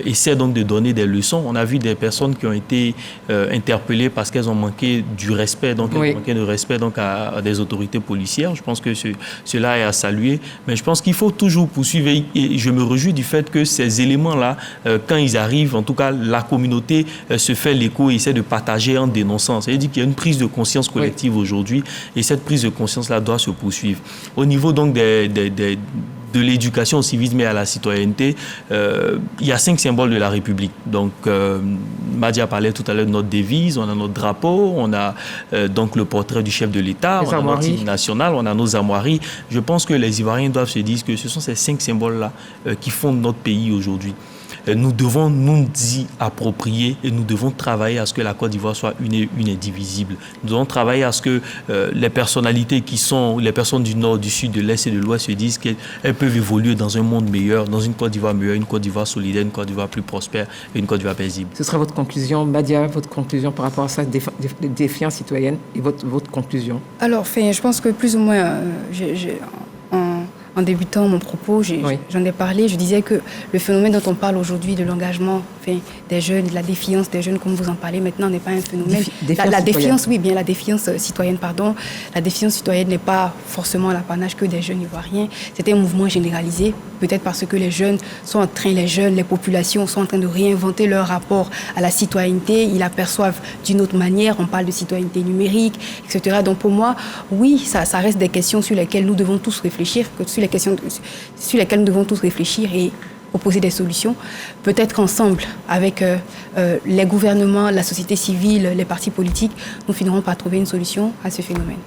essaie donc de donner des leçons. On a vu des personnes qui ont été interpellées parce qu'elles ont manqué du respect, donc elles ont manqué de respect donc à des autorités policières. Je pense que cela est à saluer. Mais je pense qu'il faut toujours poursuivre et je me réjouis du fait que ces éléments-là, quand ils arrivent, en tout cas, la communauté se fait l'écho et essaie de partager en dénonçant. C'est-à-dire qu'il y a une prise de conscience collective aujourd'hui et cette prise de conscience-là doit se poursuivre. Au niveau donc de l'éducation au civisme et à la citoyenneté, il y a 5 symboles de la République. Donc, Madia parlait tout à l'heure de notre devise, on a notre drapeau, on a donc le portrait du chef de l'État, on a notre hymne national, on a nos armoiries. Je pense que les Ivoiriens doivent se dire que ce sont ces 5 symboles-là qui fondent notre pays aujourd'hui. Nous devons nous y approprier et nous devons travailler à ce que la Côte d'Ivoire soit une et indivisible. Nous devons travailler à ce que les personnalités qui sont les personnes du Nord, du Sud, de l'Est et de l'Ouest se disent qu'elles peuvent évoluer dans un monde meilleur, dans une Côte d'Ivoire meilleure, une Côte d'Ivoire solidaire, une Côte d'Ivoire plus prospère et une Côte d'Ivoire paisible. Ce sera votre conclusion, Madia, votre conclusion par rapport à cette défiance citoyenne et votre conclusion. Alors, je pense que plus ou moins, en débutant mon propos, j'en ai parlé, je disais que le phénomène dont on parle aujourd'hui de l'engagement des jeunes, de la défiance des jeunes, comme vous en parlez maintenant, n'est pas un phénomène. La défiance, oui, bien la défiance citoyenne, pardon. La défiance citoyenne n'est pas forcément l'apanage que des jeunes ivoiriens. C'est un mouvement généralisé, peut-être parce que les populations sont en train de réinventer leur rapport à la citoyenneté. Ils l'aperçoivent d'une autre manière. On parle de citoyenneté numérique, etc. Donc pour moi, oui, ça reste des questions sur lesquelles nous devons tous réfléchir, sur lesquelles nous devons tous réfléchir et proposer des solutions. Peut-être qu'ensemble, avec les gouvernements, la société civile, les partis politiques, nous finirons par trouver une solution à ce phénomène.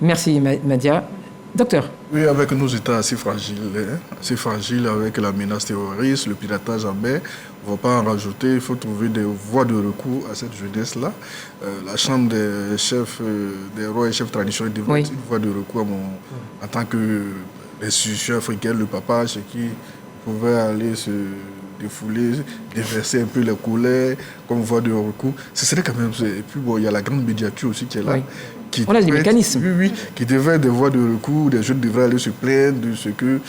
Merci, Madia. Docteur. Oui, avec nos États assez fragiles avec la menace terroriste, le piratage en mer, on ne va pas en rajouter. Il faut trouver des voies de recours à cette jeunesse-là. La Chambre des chefs, des rois et chefs traditionnels développe une voie de recours en tant que l'institution africaine, le papa, chez qui pouvait aller se défouler, déverser un peu les colères comme voie de recours. Ce serait quand même... Et puis bon, il y a la grande médiature aussi qui est là. On a des mécanismes. Oui, qui devrait être des voies de recours, des jeunes devraient aller se plaindre de ce que...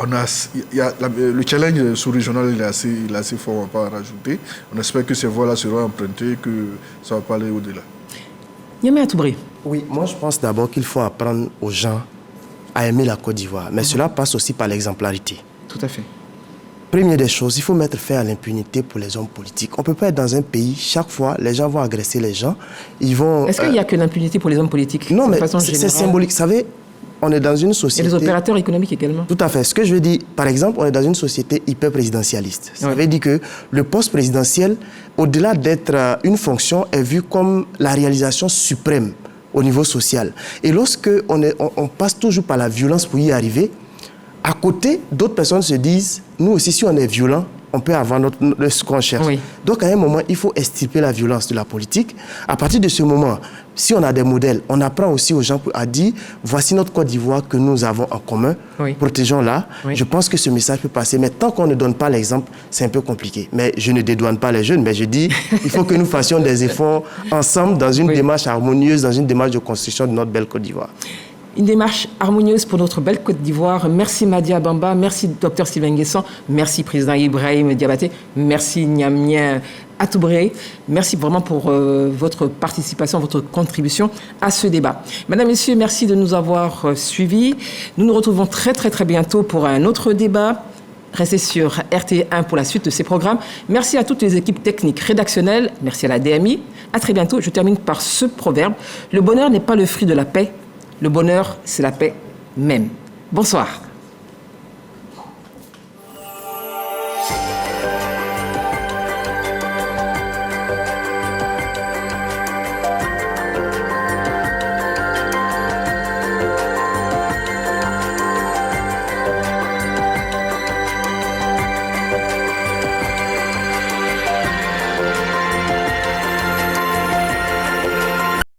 le challenge sous-régional il est assez fort, on ne va pas en rajouter. On espère que ces voies-là seront empruntées, que ça va pas aller au-delà. Niamey Atoubré. Oui, moi je pense d'abord qu'il faut apprendre aux gens à aimer la Côte d'Ivoire. Mais cela passe aussi par l'exemplarité. Tout à fait. Première des choses, il faut mettre fin à l'impunité pour les hommes politiques. On ne peut pas être dans un pays, chaque fois, les gens vont agresser les gens. Est-ce qu'il n'y a que l'impunité pour les hommes politiques? Non, mais c'est symbolique. Vous savez, on est dans une société... Et les opérateurs économiques également. Tout à fait. Ce que je veux dire, par exemple, on est dans une société hyper présidentialiste. Ça veut dire que le poste présidentiel, au-delà d'être une fonction, est vu comme la réalisation suprême au niveau social. Et lorsque on passe toujours par la violence pour y arriver, à côté, d'autres personnes se disent, nous aussi, si on est violent, on peut avoir ce qu'on cherche. Oui. Donc, à un moment, il faut extirper la violence de la politique. À partir de ce moment, si on a des modèles, on apprend aussi aux gens à dire, voici notre Côte d'Ivoire que nous avons en commun, protégeons-la. Je pense que ce message peut passer, mais tant qu'on ne donne pas l'exemple, c'est un peu compliqué. Mais je ne dédouane pas les jeunes, mais je dis, il faut que nous fassions des efforts ensemble dans une démarche harmonieuse, dans une démarche de construction de notre belle Côte d'Ivoire. Une démarche harmonieuse pour notre belle Côte d'Ivoire. Merci Madia Bamba, merci Dr Sylvain Nguessan, merci Président Ibrahim Diabaté, merci Niamey Atoubré. Merci vraiment pour votre participation, votre contribution à ce débat. Mesdames, Messieurs, merci de nous avoir suivis. Nous nous retrouvons très bientôt pour un autre débat. Restez sur RT1 pour la suite de ces programmes. Merci à toutes les équipes techniques rédactionnelles. Merci à la DMI. À très bientôt. Je termine par ce proverbe. Le bonheur n'est pas le fruit de la paix. Le bonheur, c'est la paix même. Bonsoir.